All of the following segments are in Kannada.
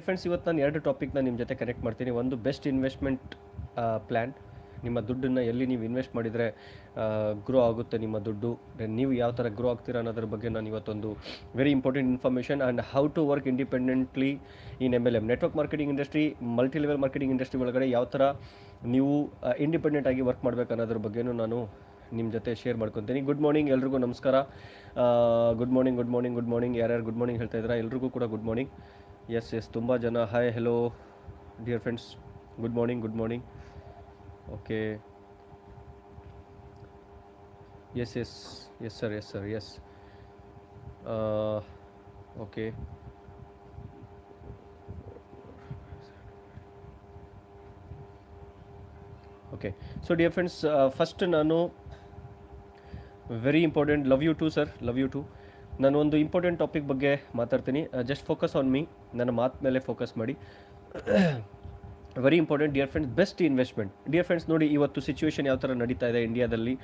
ಫ್ರೆಂಡ್ಸ್, ಇವತ್ತು ನಾನು ಎರಡು ಟಾಪಿಕ್ನ ನಿಮ್ಮ ಜೊತೆ ಕನೆಕ್ಟ್ ಮಾಡ್ತೀನಿ. ಒಂದು ಬೆಸ್ಟ್ ಇನ್ವೆಸ್ಟ್ಮೆಂಟ್ ಪ್ಲ್ಯಾನ್, ನಿಮ್ಮ ದುಡ್ಡನ್ನು ಎಲ್ಲಿ ನೀವು ಇನ್ವೆಸ್ಟ್ ಮಾಡಿದರೆ ಗ್ರೋ ಆಗುತ್ತೆ ನಿಮ್ಮ ದುಡ್ಡು, ನೀವು ಯಾವ ಥರ ಗ್ರೋ ಆಗ್ತೀರಾ ಅನ್ನೋದ್ರ ಬಗ್ಗೆ ನಾನು ಇವತ್ತೊಂದು very important information and how to work independently in MLM network marketing industry, multi level marketing industry ಒಳಗಡೆ ಯಾವ ಥರ ನೀವು ಇಂಡಿಪೆಂಡೆಂಟ್ ಆಗಿ ವರ್ಕ್ ಮಾಡಬೇಕು ಅನ್ನೋದ್ರ ಬಗ್ಗೆನೂ ನಾನು ನಿಮ್ಮ ಜೊತೆ ಶೇರ್ ಮಾಡ್ಕೊತೀನಿ. ಗುಡ್ ಮಾರ್ನಿಂಗ್, ಎಲ್ರಿಗೂ ನಮಸ್ಕಾರ. Good morning good morning good morning. ಯಾರ್ಯಾರು ಗುಡ್ ಮಾರ್ನಿಂಗ್ ಹೇಳ್ತಾ ಇದ್ದೀರಾ? ಎಲ್ರಿಗೂ ಕೂಡ ಗುಡ್ ಮಾರ್ನಿಂಗ್. ಎಸ್ ತುಂಬ ಜನ hi hello dear friends, good morning good morning. Okay, yes sir yes. Okay, okay. So dear friends, first ನಾನು very important, love you too sir, love you too. ನಾನು ಒಂದು ಇಂಪಾರ್ಟೆಂಟ್ ಟಾಪಿಕ್ ಬಗ್ಗೆ ಮಾತಾಡ್ತೀನಿ. ಜಸ್ಟ್ ಫೋಕಸ್ ಆನ್ ಮೀ, ನನ್ನ ಮಾತು ಮೇಲೆ ಫೋಕಸ್ ಮಾಡಿ. Very important dear friends, best investment. Dear friends, ನೋಡಿ ಇವತ್ತು ಸಿಚುವೇಶನ್ ಯಾವ ಥರ ನಡೀತಾ ಇದೆ ಇಂಡಿಯಾದಲ್ಲಿ,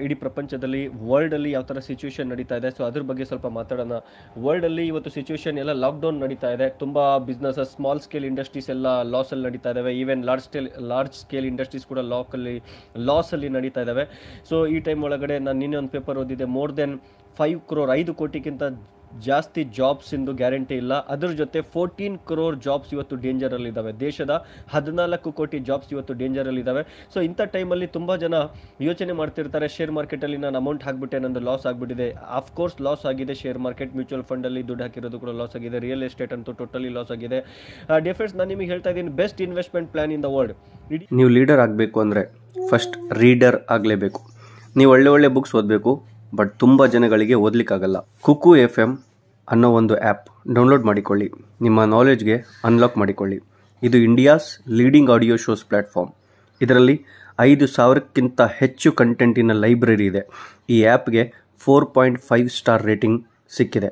ಇಡೀ ಪ್ರಪಂಚದಲ್ಲಿ, ವರ್ಲ್ಡಲ್ಲಿ ಯಾವ ಥರ ಸಿಚುವೇಶನ್ ನಡೀತಾ ಇದೆ. ಸೊ ಅದ್ರ ಬಗ್ಗೆ ಸ್ವಲ್ಪ ಮಾತಾಡೋಣ. ವರ್ಲ್ಡಲ್ಲಿ ಇವತ್ತು ಸಿಚುವೇಶನ್ ಎಲ್ಲ ಲಾಕ್ಡೌನ್ ನಡೀತಾ ಇದೆ. ತುಂಬ ಬಿಸ್ನೆಸಸ್, ಸ್ಮಾಲ್ ಸ್ಕೇಲ್ ಇಂಡಸ್ಟ್ರೀಸ್ ಎಲ್ಲ ಲಾಸಲ್ಲಿ ನಡೀತಾ ಇದ್ದಾವೆ. ಈವನ್ ಲಾರ್ಜ್ ಸ್ಕೇಲ್ ಇಂಡಸ್ಟ್ರೀಸ್ ಕೂಡ ಲಾಸಲ್ಲಿ ನಡೀತಾ ಇದ್ದಾವೆ. ಸೊ ಈ ಟೈಮ್ ಒಳಗಡೆ ನಾನು ನಿನ್ನೆ ಒಂದು ಪೇಪರ್ ಓದಿದೆ, ಮೋರ್ ದೆನ್ 5 crore 5 ಕೋಟಿಗಿಂತ ಜಾಸ್ತಿ ಜಾಬ್ಸ್ ಇಂದು ಗ್ಯಾರಂಟಿ ಇಲ್ಲ. ಅದ್ರ ಜೊತೆ 14 crore ಜಾಬ್ಸ್ ಇವತ್ತು ಡೇಂಜರಲ್ಲಿ ಇದ್ದಾವೆ. ದೇಶದ 14 ಕೋಟಿ ಜಾಬ್ಸ್ ಇವತ್ತು ಡೇಂಜರಲ್ಲಿ ಇದ್ದಾವೆ. ಸೊ ಇಂಥ ಟೈಮಲ್ಲಿ ತುಂಬ ಜನ ಯೋಚನೆ ಮಾಡ್ತಿರ್ತಾರೆ, ಶೇರ್ ಮಾರ್ಕೆಟಲ್ಲಿ ನಾನು ಅಮೌಂಟ್ ಹಾಕ್ಬಿಟ್ಟೆ, ನಂದು ಲಾಸ್ ಆಗಿಬಿಟ್ಟಿದೆ. ಆಫ್ಕೋರ್ಸ್ ಲಾಸ್ ಆಗಿದೆ. ಶೇರ್ ಮಾರ್ಕೆಟ್, ಮ್ಯೂಚುವಲ್ ಫಂಡಲ್ಲಿ ದುಡ್ಡು ಹಾಕಿರೋದು ಕೂಡ ಲಾಸ್ ಆಗಿದೆ. ರಿಯಲ್ ಎಸ್ಟೇಟ್ ಅಂತೂ ಟೋಟಲಿ ಲಾಸ್ ಆಗಿದೆ. ಡಿಫ್ರೆನ್ಸ್ ನಾನು ನಿಮಗೆ ಹೇಳ್ತಾ ಇದ್ದೀನಿ, best investment plan in the world. ನೀವು ಲೀಡರ್ ಆಗಬೇಕು ಅಂದರೆ ಫಸ್ಟ್ ರೀಡರ್ ಆಗಲೇಬೇಕು. ನೀವು ಒಳ್ಳೆ ಬುಕ್ಸ್ ಓದಬೇಕು, ಬಟ್ ತುಂಬ ಜನಗಳಿಗೆ ಓದಲಿಕ್ಕಾಗಲ್ಲ. ಕುಕು FM ಅನ್ನೋ ಒಂದು ಆ್ಯಪ್ ಡೌನ್ಲೋಡ್ ಮಾಡಿಕೊಳ್ಳಿ, ನಿಮ್ಮ ನಾಲೆಡ್ಜ್ಗೆ ಅನ್ಲಾಕ್ ಮಾಡಿಕೊಳ್ಳಿ. ಇದು India's leading audio shows platform. ಇದರಲ್ಲಿ 5,000ಕ್ಕಿಂತ ಹೆಚ್ಚು ಕಂಟೆಂಟಿನ ಲೈಬ್ರರಿ ಇದೆ. ಈ ಆ್ಯಪ್ಗೆ 4.5 ಸ್ಟಾರ್ ರೇಟಿಂಗ್ ಸಿಕ್ಕಿದೆ.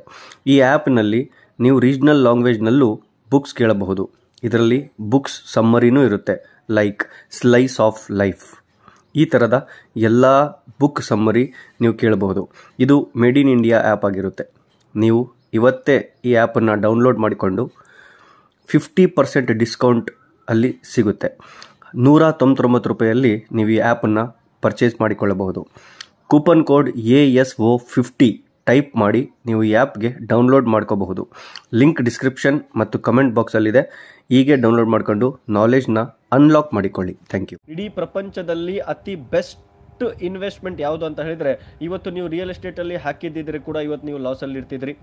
ಈ ಆ್ಯಪ್ನಲ್ಲಿ ನೀವು ರೀಜ್ನಲ್ ಲ್ಯಾಂಗ್ವೇಜ್ನಲ್ಲೂ ಬುಕ್ಸ್ ಕೇಳಬಹುದು. ಇದರಲ್ಲಿ ಬುಕ್ಸ್ ಸಮ್ಮರಿನೂ ಇರುತ್ತೆ, ಲೈಕ್ ಸ್ಲೈಸ್ ಆಫ್ ಲೈಫ್. ಈ ಥರದ ಎಲ್ಲ ಬುಕ್ ಸಮ್ಮರಿ ನೀವು ಕೇಳಬಹುದು. ಇದು ಮೇಡ್ ಇನ್ ಇಂಡಿಯಾ ಆ್ಯಪ್ ಆಗಿರುತ್ತೆ. ನೀವು ಇವತ್ತೇ ಈ ಆ್ಯಪನ್ನು ಡೌನ್ಲೋಡ್ ಮಾಡಿಕೊಂಡು 50% ಡಿಸ್ಕೌಂಟ್ ಅಲ್ಲಿ ಸಿಗುತ್ತೆ. 199 ರೂಪಾಯಲ್ಲಿ ನೀವು ಈ ಆ್ಯಪನ್ನು ಪರ್ಚೇಸ್ ಮಾಡಿಕೊಳ್ಳಬಹುದು. ಕೂಪನ್ ಕೋಡ್ ASO50 ಟೈಪ್ ಮಾಡಿ ನೀವು ಈ ಆ್ಯಪ್ಗೆ ಡೌನ್ಲೋಡ್ ಮಾಡ್ಕೋಬಹುದು. ಲಿಂಕ್ ಡಿಸ್ಕ್ರಿಪ್ಷನ್ ಮತ್ತು ಕಮೆಂಟ್ ಬಾಕ್ಸಲ್ಲಿದೆ. ಹೀಗೆ ಡೌನ್ಲೋಡ್ ಮಾಡಿಕೊಂಡು ನಾಲೆಜ್ನ ಅನ್ಲಾಕ್ ಮಾಡಿಕೊಳ್ಳಿ. Thank you. ಇಡೀ ಪ್ರಪಂಚದಲ್ಲಿ ಅತಿ ಬೆಸ್ಟ್ ಇನ್ವೆಸ್ಟ್ಮೆಂಟ್ ಯಾವುದು ಅಂತ ಹೇಳಿದರೆ, ಇವತ್ತು ನೀವು ರಿಯಲ್ ಎಸ್ಟೇಟಲ್ಲಿ ಹಾಕಿದ್ದಿದ್ರೆ ಕೂಡ ಇವತ್ತು ನೀವು ಲಾಸಲ್ಲಿ ಇರ್ತಿದ್ರಿ,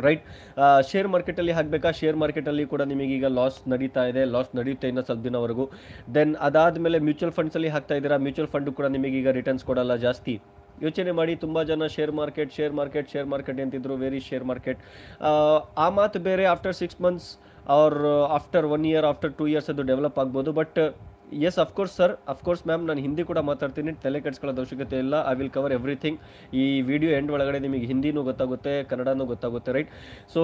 ರೈಟ್? ಶೇರ್ ಮಾರ್ಕೆಟಲ್ಲಿ ಹಾಕಬೇಕಾ? ಶೇರ್ ಮಾರ್ಕೆಟಲ್ಲಿ ಕೂಡ ನಿಮಗೀಗ ಲಾಸ್ ನಡೀತಾ ಇದೆ, ಲಾಸ್ ನಡೆಯುತ್ತೆ ಇನ್ನೂ ಸ್ವಲ್ಪ ದಿನವರೆಗೂ. ದೆನ್ ಅದಾದಮೇಲೆ ಮ್ಯೂಚುವಲ್ ಫಂಡ್ಸಲ್ಲಿ ಹಾಕ್ತಾ ಇದ್ದೀರಾ, ಮ್ಯೂಚುವಲ್ ಫಂಡು ಕೂಡ ನಿಮಗೀಗ ರಿಟರ್ನ್ಸ್ ಕೊಡಲ್ಲ ಜಾಸ್ತಿ. ಯೋಚನೆ ಮಾಡಿ, ತುಂಬ ಜನ ಶೇರ್ ಮಾರ್ಕೆಟ್ ಅಂತಿದ್ರು, ವೆರಿ ಶೇರ್ ಮಾರ್ಕೆಟ್. ಆ ಮಾತು ಬೇರೆ. After 6 months or after 1 year, after 2 years ಅದು ಡೆವಲಪ್ ಆಗ್ಬೋದು. But yes, of course sir, of course ma'am, ನಾನು ಹಿಂದಿ ಕೂಡ ಮಾತಾಡ್ತೀನಿ, ತಲೆ ಕೆಡಿಸ್ಕೊಳ್ಳೋದು ಅವಶ್ಯಕತೆ ಇಲ್ಲ. I will cover everything. ಈ ವಿಡಿಯೋ ಎಂಡ್ ಒಳಗಡೆ ನಿಮಗೆ ಹಿಂದಿನೂ ಗೊತ್ತಾಗುತ್ತೆ, ಕನ್ನಡನೂ ಗೊತ್ತಾಗುತ್ತೆ, ರೈಟ್? ಸೊ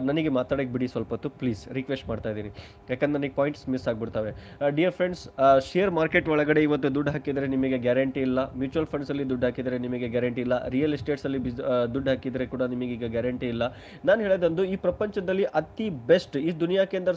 ನನಗೆ ಮಾತಾಡೋಕ್ಕೆ ಬಿಡಿ ಸ್ವಲ್ಪ ಹೊತ್ತು, ಪ್ಲೀಸ್, ರಿಕ್ವೆಸ್ಟ್ ಮಾಡ್ತಾ ಇದ್ದೀನಿ, ಯಾಕಂದ್ರೆ ನನಗೆ ಪಾಯಿಂಟ್ಸ್ ಮಿಸ್ ಆಗಿಬಿಡ್ತವೆ. ಡಿಯರ್ ಫ್ರೆಂಡ್ಸ್, ಶೇರ್ ಮಾರ್ಕೆಟ್ ಒಳಗಡೆ ಇವತ್ತು ದುಡ್ಡು ಹಾಕಿದರೆ ನಿಮಗೆ ಗ್ಯಾರಂಟಿ ಇಲ್ಲ. ಮ್ಯೂಚುವಲ್ ಫಂಡ್ಸಲ್ಲಿ ದುಡ್ಡು ಹಾಕಿದರೆ ನಿಮಗೆ ಗ್ಯಾರಂಟಿ ಇಲ್ಲ. ರಿಯಲ್ ಎಸ್ಟೇಟ್ಸಲ್ಲಿ ದುಡ್ಡು ಹಾಕಿದರೆ ಕೂಡ ನಿಮಗೀಗ ಗ್ಯಾರಂಟಿ ಇಲ್ಲ. ನಾನು ಹೇಳೋದೊಂದು, ಈ ಪ್ರಪಂಚದಲ್ಲಿ ಅತಿ ಬೆಸ್ಟ್, इस दुनिया के अंदर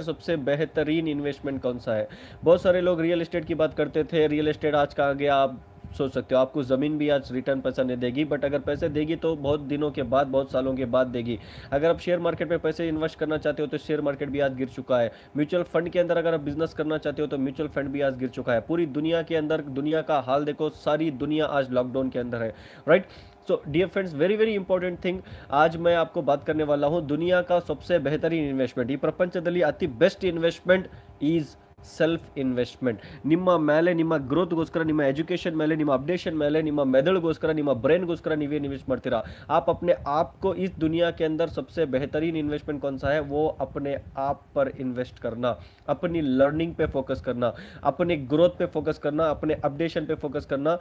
सबसे बेहतरीन इन्वेस्टमेंट कौन सा है? बहुत सारे लोग रियल एस्टेट की बात करते थे. रियल एस्टेट आज कहाँ गया आप सोच सकते हो. आपको ज़मीन भी आज रिटर्न पैसा नहीं देगी, बट अगर पैसे देगी तो बहुत दिनों के बाद, बहुत सालों के बाद देगी. अगर आप शेयर मार्केट में पैसे इन्वेस्ट करना चाहते हो तो शेयर मार्केट भी आज गिर चुका है. म्यूचुअल फंड के अंदर अगर आप बिजनेस करना चाहते हो तो म्यूचुअल फंड भी आज गिर चुका है. पूरी दुनिया के अंदर, दुनिया का हाल देखो, सारी दुनिया आज लॉकडाउन के अंदर है, right? So dear friends, very important thing आज मैं आपको बात करने वाला हूँ. दुनिया का सबसे बेहतरीन इन्वेस्टमेंट, ಈ ಪ್ರಪಂಚದಲ್ಲಿ ಅತಿ best investment is self investment. ನಿಮ್ಮ ಮೇಲೆ, ನಿಮ್ಮ ಗ್ರೋತ್ಗೋಸ್ಕರ, ನಿಮ್ಮ ಎಜುಕೇಷನ್ ಮೇಲೆ, ನಿಮ್ಮ ಅಪ್ಡೇಷನ್ ಮೇಲೆ, ನಿಮ್ಮ ಮೆದುಳಿಗೋಸ್ಕರ, ನಿಮ್ಮ ಬ್ರೈನ್ಗೋಸ್ಕರ ನೀವೇನು ಇನ್ವೆಸ್ಟ್ ಮಾಡ್ತೀರಾ? आप अपने आप को इस दुनिया के अंदर सबसे बेहतरीन इन्वेस्टमेंट कौन सा है? वो अपने आप पर इन्वेस्ट करना, अपनी लर्निंग पे फोकस करना, अपने ग्रोथ पे फोकस करना, अपने अपडेशन पे फोकस करना.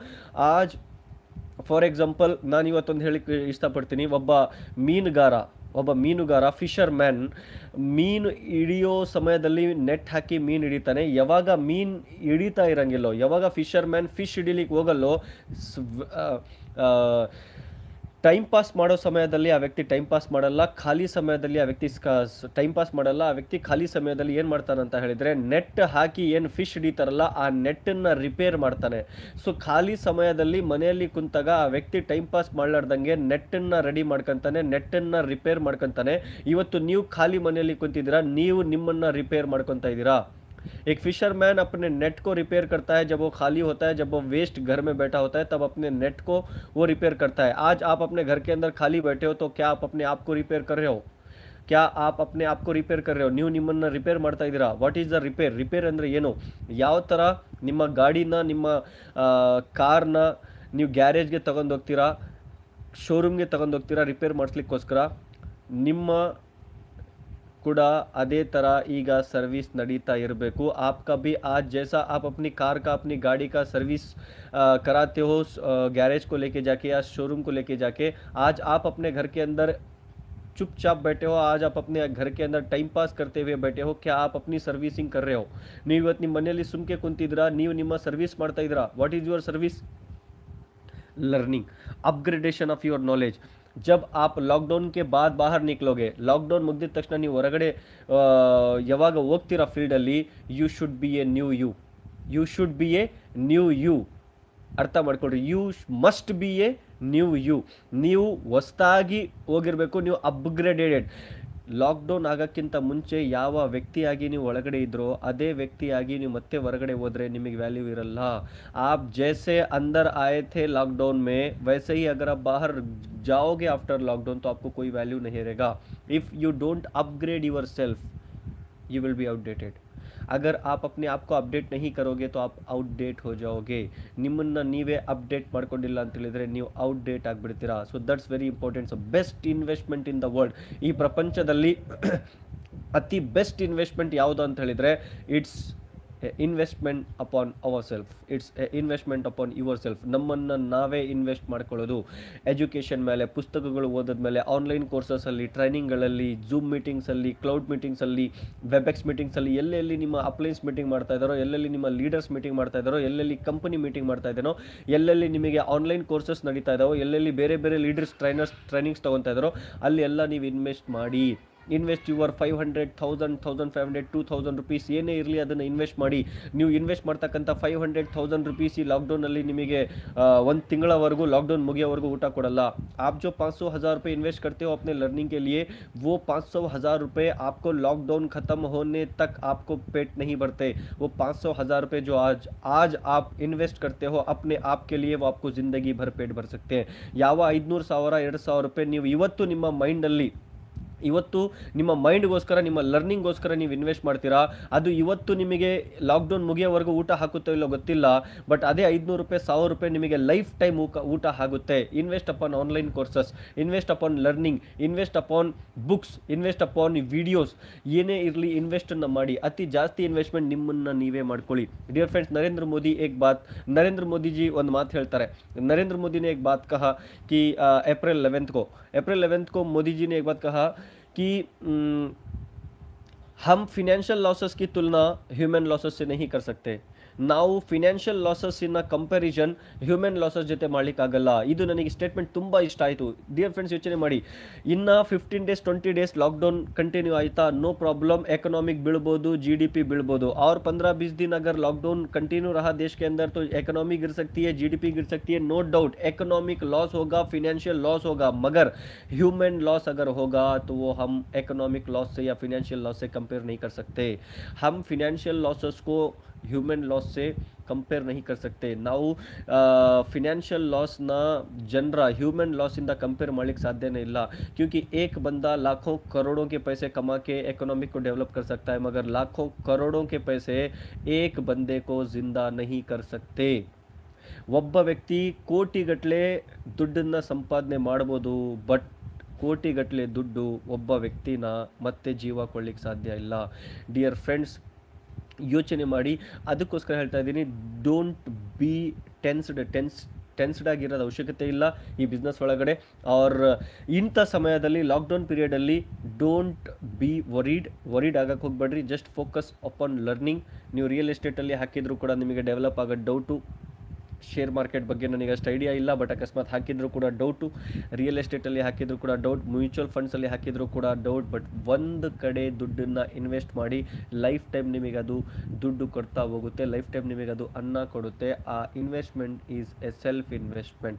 आज ಫಾರ್ ಎಕ್ಸಾಂಪಲ್, ನಾನು ಇವತ್ತೊಂದು ಹೇಳಿಕ್ಕೆ ಇಷ್ಟಪಡ್ತೀನಿ. ಒಬ್ಬ ಮೀನುಗಾರ ಫಿಶರ್ ಮ್ಯಾನ್ ಮೀನು ಹಿಡಿಯೋ ಸಮಯದಲ್ಲಿ ನೆಟ್ ಹಾಕಿ ಮೀನು ಹಿಡಿತಾನೆ. ಯಾವಾಗ ಮೀನು ಹಿಡಿತಾ ಇರಂಗಿಲ್ಲೋ, ಯಾವಾಗ ಫಿಶರ್ ಮ್ಯಾನ್ ಫಿಶ್ ಹಿಡಿಲಿಕ್ಕೆ ಹೋಗಲ್ಲೋ, ಟೈಮ್ ಪಾಸ್ ಮಾಡೋ ಸಮಯದಲ್ಲಿ ಆ ವ್ಯಕ್ತಿ ಟೈಮ್ ಪಾಸ್ ಮಾಡಲ್ಲ, ಖಾಲಿ ಸಮಯದಲ್ಲಿ ಆ ವ್ಯಕ್ತಿ ಟೈಮ್ ಪಾಸ್ ಮಾಡಲ್ಲ. ಆ ವ್ಯಕ್ತಿ ಖಾಲಿ ಸಮಯದಲ್ಲಿ ಏನು ಮಾಡ್ತಾನೆ ಅಂತ ಹೇಳಿದರೆ, ನೆಟ್ ಹಾಕಿ ಏನು ಫಿಶ್ ಹಿಡಿತಾರಲ್ಲ ಆ ನೆಟ್ಟನ್ನು ರಿಪೇರ್ ಮಾಡ್ತಾನೆ. ಸೊ ಖಾಲಿ ಸಮಯದಲ್ಲಿ ಮನೆಯಲ್ಲಿ ಕುಂತಾಗ ಆ ವ್ಯಕ್ತಿ ಟೈಮ್ ಪಾಸ್ ಮಾಡ್ಲಾರ್ದಂಗೆ ನೆಟ್ಟನ್ನು ರೆಡಿ ಮಾಡ್ಕೊತಾನೆ, ನೆಟ್ಟನ್ನು ರಿಪೇರ್ ಮಾಡ್ಕೊತಾನೆ. ಇವತ್ತು ನೀವು ಖಾಲಿ ಮನೆಯಲ್ಲಿ ಕುಂತಿದ್ದೀರಾ, ನೀವು ನಿಮ್ಮನ್ನು ರಿಪೇರ್ ಮಾಡ್ಕೊತಾ ಇದ್ದೀರಾ. एक फिशरमैन अपने नेट को रिपेयर करता है जब वो खाली होता है, जब वो वेस्ट घर में बैठा होता है तब अपने नेट को वो रिपेयर करता है. आज आप अपने घर के अंदर खाली बैठे हो तो क्या आप अपने आप को रिपेयर कर रहे हो? क्या आप अपने आप को रिपेयर कर रहे हो? ನೀವು ನಿಮ್ಮನ್ನು ರಿಪೇರ್ ಮಾಡ್ತಾ ಇದ್ದೀರಾ? What is the repair? Repair ಅಂದರೆ ಏನು? ಯಾವ ಥರ ನಿಮ್ಮ ಗಾಡಿನ, ನಿಮ್ಮ ಕಾರ್ನ ನೀವು ಗ್ಯಾರೇಜ್ಗೆ ತಗೊಂಡು ಹೋಗ್ತೀರಾ, ಶೋರೂಮ್ಗೆ ತಗೊಂಡು ಹೋಗ್ತೀರಾ ರಿಪೇರ್ ಮಾಡಿಸ್ಲಿಕ್ಕೋಸ್ಕರ, ನಿಮ್ಮ ಕೂಡ ಅದೇ ಥರ ಈಗ ಸರ್ವಿಸ್ ನಡೀತಾ ಇರಬೇಕು. आपका भी आज जैसा आप अपनी कार का, अपनी गाड़ी का सर्विस कराते हो गैरेज को लेके जाके या शोरूम को लेके जाके, आज आप अपने घर के अंदर चुपचाप बैठे हो, आज आप अपने घर के अंदर टाइಮ್ ಪಾಸ್ करते हुए बैठे हो. क्या आप अपनी सर्विसिंग कर रहे हो? ನೀವು ಇವತ್ತು ನಿಮ್ಮ ಮನೆಯಲ್ಲಿ ಸುಮ್ಕೆ ಕುಂತಿದ್ದೀರಾ, ನೀವು ನಿಮ್ಮ ಸರ್ವಿಸ್ ಮಾಡ್ತಾ ಇದ್ದೀರಾ. What is your service? Learning, upgradation of your knowledge. जब आप लॉकडाउन के बाद बाहर निकलोगे, लॉकडाउन ಮುಗಿದ ತಕ್ಷಣ ನೀವು ಹೊರಗಡೆ ಯಾವಾಗ ಹೋಗ್ತೀರಾ ಫೀಲ್ಡಲ್ಲಿ, you should be a new you. You should be a new you. ಅರ್ಥ ಮಾಡ್ಕೊಳ್ರಿ, you must be a new you. ನೀವು ಹೊಸದಾಗಿ ಹೋಗಿರಬೇಕು, ನೀವು ಅಪ್ಗ್ರೇಡೆಡ್. ಲಾಕ್ಡೌನ್ ಆಗೋಕ್ಕಿಂತ ಮುಂಚೆ ಯಾವ ವ್ಯಕ್ತಿಯಾಗಿ ನೀವು ಒಳಗಡೆ ಇದ್ರೋ ಅದೇ ವ್ಯಕ್ತಿಯಾಗಿ ನೀವು ಮತ್ತೆ ಹೊರಗಡೆ ಹೋದರೆ ನಿಮಗೆ ವ್ಯಾಲ್ಯೂ ಇರಲ್ಲ. आप जैसे अंदर आए थे लॉकडाउन में, वैसे ही अगर आप बाहर जाओगे आफ्टर लॉकडाउन तो आपको कोई वैल्यू नहीं रहेगा. If you don't upgrade yourself, you will be outdated. अगर आप अपने आप को अपडेट नहीं करोगे तो आप ಔಟ್ಡೇಟ್ हो जाओगे. ನಿಮ್ಮನ್ನು ನೀವೇ ಅಪ್ಡೇಟ್ ಮಾಡ್ಕೊಂಡಿಲ್ಲ ಅಂತ ಹೇಳಿದರೆ ನೀವು ಔಟ್ಡೇಟ್ ಆಗಿಬಿಡ್ತೀರಾ. So that's very important. So best investment in the world, ಈ ಪ್ರಪಂಚದಲ್ಲಿ ಅತಿ ಬೆಸ್ಟ್ ಇನ್ವೆಸ್ಟ್ಮೆಂಟ್ ಯಾವುದು ಅಂತ ಹೇಳಿದರೆ, it's investment upon ourself. It's investment upon yourself. ನಮ್ಮನ್ನು ನಾವೇ ಇನ್ವೆಸ್ಟ್ ಮಾಡ್ಕೊಳ್ಳೋದು ಎಜುಕೇಷನ್ ಮೇಲೆ, ಪುಸ್ತಕಗಳು ಓದೋದ ಮೇಲೆ, ಆನ್ಲೈನ್ ಕೋರ್ಸಸಲ್ಲಿ, ಟ್ರೈನಿಂಗ್ಗಳಲ್ಲಿ, ಝೂಮ್ ಮೀಟಿಂಗ್ಸಲ್ಲಿ, ಕ್ಲೌಡ್ ಮೀಟಿಂಗ್ಸಲ್ಲಿ, ವೆಬೆಕ್ಸ್ ಮೀಟಿಂಗ್ಸಲ್ಲಿ, ಎಲ್ಲೆಲ್ಲಿ ನಿಮ್ಮ ಅಪ್ಲೈನ್ಸ್ ಮೀಟಿಂಗ್ ಮಾಡ್ತಾ ಇದ್ದಾರೋ, ಎಲ್ಲೆಲ್ಲಿ ನಿಮ್ಮ ಲೀಡರ್ಸ್ ಮೀಟಿಂಗ್ ಮಾಡ್ತಾ ಇದ್ದಾರೋ, ಎಲ್ಲೆಲ್ಲಿ ಕಂಪನಿ ಮೀಟಿಂಗ್ ಮಾಡ್ತಾ ಇದ್ದಾನೋ, ಎಲ್ಲೆಲ್ಲಿ ನಿಮಗೆ ಆನ್ಲೈನ್ ಕೋರ್ಸಸ್ ನಡೀತಾ ಇದ್ದಾವೋ, ಎಲ್ಲೆಲ್ಲಿ ಬೇರೆ ಬೇರೆ ಲೀಡರ್ಸ್ ಟ್ರೈನಿಂಗ್ಸ್ ತೊಗೊತಾ ಇದ್ದಾರೋ ಅಲ್ಲಿ ಎಲ್ಲ ನೀವು ಇನ್ವೆಸ್ಟ್ ಮಾಡಿ. ಇನ್ವೆಸ್ಟ್ ಯುವರ್ 500, 1000, 1500, 2000 rupees ಏನೇ ಇರಲಿ ಅದನ್ನು ಇನ್ವೆಸ್ಟ್ ಮಾಡಿ. ನೀವು ಇನ್ವೆಸ್ಟ್ ಮಾಡ್ತಕ್ಕಂಥ 500, 1000 rupees ಈ ಲಾಕ್ಡೌನಲ್ಲಿ ನಿಮಗೆ ಒಂದು ತಿಂಗಳವರೆಗೂ, ಲಾಕ್ಡೌನ್ ಮುಗಿಯೋವರೆಗೂ ಊಟ ಕೊಡಲ್ಲ. आप जो 500, 1000 रुपये इन्वेस्ट करते हो अपने लर्निंग के लिए, वो 500, 1000 रुपये आपको लॉकडाउन ख़त्म होने तक आपको पेट नहीं भरते. वो 500, 1000 रुपये जो आज आप इन्वेस्ट करते हो अपने आप के लिए, वो आपको ज़िंदगी भर पेट भर सकते हैं. ಯಾವ 500, 1000, 2000 रुपये ನೀವು ಇವತ್ತು ನಿಮ್ಮ ಮೈಂಡಲ್ಲಿ, ಇವತ್ತು ನಿಮ್ಮ ಮೈಂಡ್ಗೋಸ್ಕರ, ನಿಮ್ಮ ಲರ್ನಿಂಗ್ಗೋಸ್ಕರ ನೀವು ಇನ್ವೆಸ್ಟ್ ಮಾಡ್ತೀರಾ, ಅದು ಇವತ್ತು ನಿಮಗೆ ಲಾಕ್ಡೌನ್ ಮುಗಿಯೋವರೆಗೂ ಊಟ ಹಾಕುತ್ತೋ ಇಲ್ಲೋ ಗೊತ್ತಿಲ್ಲ, ಬಟ್ ಅದೇ 500 ರೂಪಾಯಿ, 1000 ರೂಪಾಯಿ ನಿಮಗೆ ಲೈಫ್ ಟೈಮ್ ಊಟ ಆಗುತ್ತೆ. Invest upon online courses, invest upon learning, invest upon books, invest upon videos, ಏನೇ ಇರಲಿ ಇನ್ವೆಸ್ಟನ್ನು ಮಾಡಿ. ಅತಿ ಜಾಸ್ತಿ ಇನ್ವೆಸ್ಟ್ಮೆಂಟ್ ನಿಮ್ಮನ್ನು ನೀವೇ ಮಾಡ್ಕೊಳ್ಳಿ. ಡಿಯರ್ ಫ್ರೆಂಡ್ಸ್, नरेंद्र मोदी जी ಒಂದು ಮಾತು ಹೇಳ್ತಾರೆ. नरेंद्र मोदी ने एक बात कहा कि अप्रैल 11 को मोदी जी ने एक बात कहा कि हम फिनेंशियल लॉसेस की तुलना ह्यूमन लॉसेस से नहीं कर सकते. ನಾವು ಫಿನಾನ್ಷಿಯಲ್ ಲಾಸಸ್ ಇನ್ನ ಕಂಪ್ಯಾರಿಸನ್ ಹ್ಯೂಮನ್ ಲಾಸಸ್ ಜೊತೆ ಮಾಡಲಿಕ್ಕಾಗಲ್ಲ. ಇದು ನನಗೆ ಸ್ಟೇಟ್ಮೆಂಟ್ ತುಂಬ ಇಷ್ಟ ಆಯಿತು. ಡಿಯರ್ ಫ್ರೆಂಡ್ಸ್, ಯೋಚನೆ ಮಾಡಿ, ಇನ್ನು 15 days 20 days लॉकडाउन कंटिन्यू आयता, नो प्रॉब्लम, इकोनॉमिक बिड़बोदू, जीडीपी बिड़बोदू. और 15-20 दिन अगर लॉकडाउन कंटिन्यू रहा देश के अंदर तो इकोनॉमी गिर सकती है, जीडीपी गिर सकती है, नो डाउट. इकोनॉमिक लॉस होगा, फिनेंशियल लॉस होगा, मगर ह्यूमन लॉस अगर होगा तो वो हम इकोनॉमिक लॉस से या फिनेंशियल लॉस से कंपेयर नहीं कर सकते. हम फिनेंशियल लॉसेस को ह्यूमन लॉस से ಕಂಪೇರ್ नहीं कर सकते. ನಾವು ಫಿನಾನ್ಷಿಯಲ್ ಲಾಸ್ನ ಜನರ ಹ್ಯೂಮನ್ ಲಾಸಿಂದ ಕಂಪೇರ್ ಮಾಡಲಿಕ್ಕೆ ಸಾಧ್ಯನೇ ಇಲ್ಲ. क्योंकि एक बंदा लाखों करोड़ों के पैसे कमा के इकोनॉमिक को डेवलप कर सकता है, मगर लाखों करोड़ों के पैसे एक बंदे को जिंदा नहीं कर सकते. ಒಬ್ಬ ವ್ಯಕ್ತಿ ಕೋಟಿಗಟ್ಟಲೆ ದುಡ್ಡನ್ನು ಸಂಪಾದನೆ ಮಾಡ್ಬೋದು, ಬಟ್ ಕೋಟಿಗಟ್ಟಲೆ ದುಡ್ಡು ಒಬ್ಬ ವ್ಯಕ್ತಿನ ಮತ್ತೆ ಜೀವ ಕೊಡ್ಲಿಕ್ಕೆ ಸಾಧ್ಯ ಇಲ್ಲ. ಡಿಯರ್ ಫ್ರೆಂಡ್ಸ್, ಯೋಚನೆ ಮಾಡಿ. ಅದಕ್ಕೋಸ್ಕರ ಹೇಳ್ತಾ ಇದ್ದೀನಿ, ಡೋಂಟ್ ಬಿ ಟೆನ್ಸ್ಡ್ ಆಗಿರೋದು ಅವಶ್ಯಕತೆ ಇಲ್ಲ ಈ ಬಿಸ್ನೆಸ್ ಒಳಗಡೆ. ಆರ್ ಇಂಥ ಸಮಯದಲ್ಲಿ, ಲಾಕ್ಡೌನ್ ಪೀರಿಯಡಲ್ಲಿ ಡೋಂಟ್ ಬಿ ವರಿಡ್ ಆಗಕ್ಕೆ ಹೋಗ್ಬೇಡ್ರಿ. Just focus upon learning. ನೀವು ರಿಯಲ್ ಎಸ್ಟೇಟಲ್ಲಿ ಹಾಕಿದರೂ ಕೂಡ ನಿಮಗೆ ಡೆವಲಪ್ ಆಗೋ ಡೌಟು, ಶೇರ್ ಮಾರ್ಕೆಟ್ ಬಗ್ಗೆ ನನಗೆ ಅಷ್ಟು ಐಡಿಯಾ ಇಲ್ಲ, ಬಟ್ ಅಕಸ್ಮಾತ್ ಹಾಕಿದ್ರು ಕೂಡ ಡೌಟು, ರಿಯಲ್ ಎಸ್ಟೇಟಲ್ಲಿ ಹಾಕಿದ್ರು ಕೂಡ ಡೌಟ್, ಮ್ಯೂಚುವಲ್ ಫಂಡ್ಸಲ್ಲಿ ಹಾಕಿದ್ರು ಕೂಡ ಡೌಟ್. ಬಟ್ ಒಂದು ಕಡೆ ದುಡ್ಡನ್ನು ಇನ್ವೆಸ್ಟ್ ಮಾಡಿ, ಲೈಫ್ ಟೈಮ್ ನಿಮಗೆ ಅದು ದುಡ್ಡು ಕೊಡ್ತಾ ಹೋಗುತ್ತೆ, ಲೈಫ್ ಟೈಮ್ ನಿಮಗೆ ಅದು ಅನ್ನ ಕೊಡುತ್ತೆ. ಆ ಇನ್ವೆಸ್ಟ್ಮೆಂಟ್ ಈಸ್ ಎ ಸೆಲ್ಫ್ ಇನ್ವೆस्टमेंट.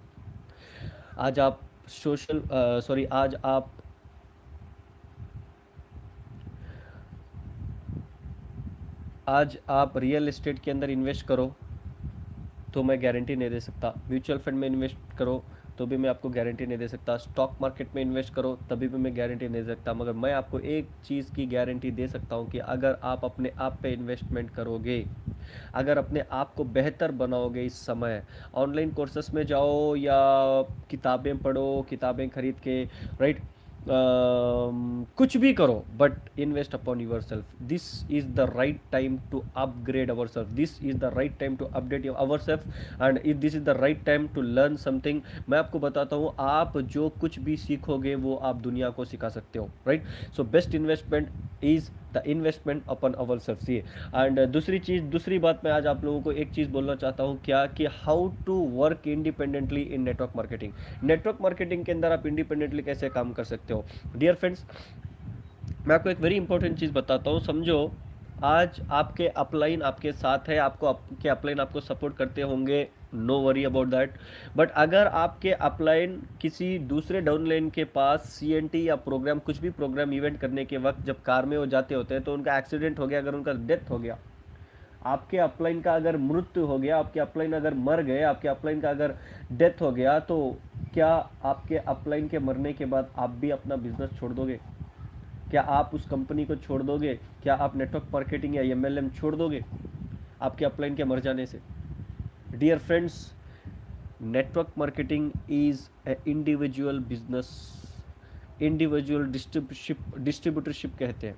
आज आप सोशल सॉरी आज आप रियल एस्टेट के अंदर इन्वेस्ट करो तो मैं गारंटी नहीं दे सकता, म्यूचुअल फंड में इन्वेस्ट करो तो भी मैं आपको गारंटी नहीं दे सकता, स्टॉक मार्केट में इन्वेस्ट करो तभी भी मैं गारंटी नहीं दे सकता. मगर मैं आपको एक चीज़ की गारंटी दे सकता हूँ कि अगर आप अपने आप पे इन्वेस्टमेंट करोगे, अगर अपने आप को बेहतर बनाओगे, इस समय ऑनलाइन कोर्सेस में जाओ या किताबें पढ़ो, किताबें खरीद के, राइट, कुछ भी करो, but invest upon yourself. This is the right time to upgrade our self, this is the right time to update our self, and this is the right time to learn something. मैं आपको बताता हूँ, आप जो कुछ भी सीखोगे वो आप दुनिया को सिखा सकते हो, right. So best investment is the investment upon our self. ये एंड दूसरी बात मैं आज आप लोगों को एक चीज़ बोलना चाहता हूँ, क्या कि how to work independently in network marketing. Network marketing के अंदर आप इंडिपेंडेंटली कैसे काम कर सकते हो. डियर फ्रेंड्स, मैं आपको एक वेरी इंपॉर्टेंट चीज़ बताता हूँ. समझो, आज आपके अपलाइन आपके साथ है, आपको आपके अपलाइन आपको सपोर्ट करते होंगे, no worry about that. But अगर आपके अपलाइन किसी दूसरे डाउनलाइन के पास CNT या प्रोग्राम, कुछ भी प्रोग्राम इवेंट करने के वक्त जब कार में वो जाते होते हैं तो उनका एक्सीडेंट हो गया, अगर उनका डेथ हो गया, आपके अपलाइन का अगर मृत्यु हो गया, आपके अपलाइन अगर मर गए, आपके अपलाइन का अगर डेथ हो गया, तो क्या आपके अपलाइन के मरने के बाद आप भी अपना बिजनेस छोड़ दोगे? क्या आप उस कंपनी को छोड़ दोगे? क्या आप नेटवर्क मार्केटिंग या MLM छोड़ दोगे आपके अपलाइन के मर जाने से? Dear friends, network marketing is a individual business, individual distributorship कहते हैं,